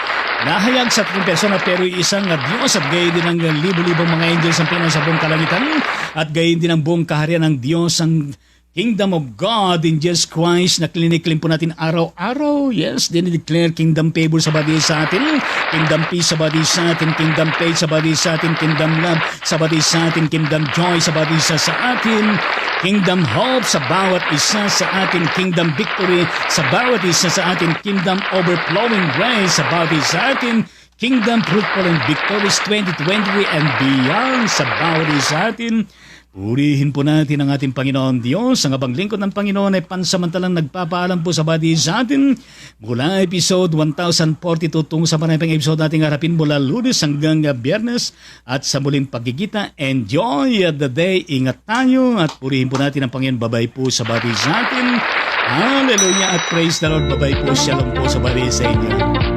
Nahayag sa ating persona pero isang Diyos at gayon din ang libo-libong mga angels ang Panginoon sa buong kalangitan. At gayon din ang buong kaharian ng Diyos, ang Kingdom of God in Jesus Christ na kliniklim po natin araw-araw. Yes, dinideclare Kingdom favor sa body sa atin, Kingdom peace sa body sa atin, Kingdom faith sa body sa atin, Kingdom love sa body sa atin, Kingdom joy sa body sa atin, Kingdom hope sa bawat isa sa atin, Kingdom victory sa bawat isa sa atin, Kingdom overflowing grace sa body sa atin, Kingdom fruitful and victorious 2023 and beyond sa bawat isa sa atin. Purihin po natin ang ating Panginoon Diyos. Ang abang lingkod ng Panginoon ay pansamantalang nagpapaalam po sa body sa atin. Mula episode 1042 tungo sa maraming episode nating harapin mula Lunes hanggang Biyernes. At sa muling pagkikita, enjoy the day. Ingat tayo at purihin po natin ang Panginoon. Babay po sa body sa atin. Hallelujah at praise the Lord. Babay po. Shalom po sa body sa inyo.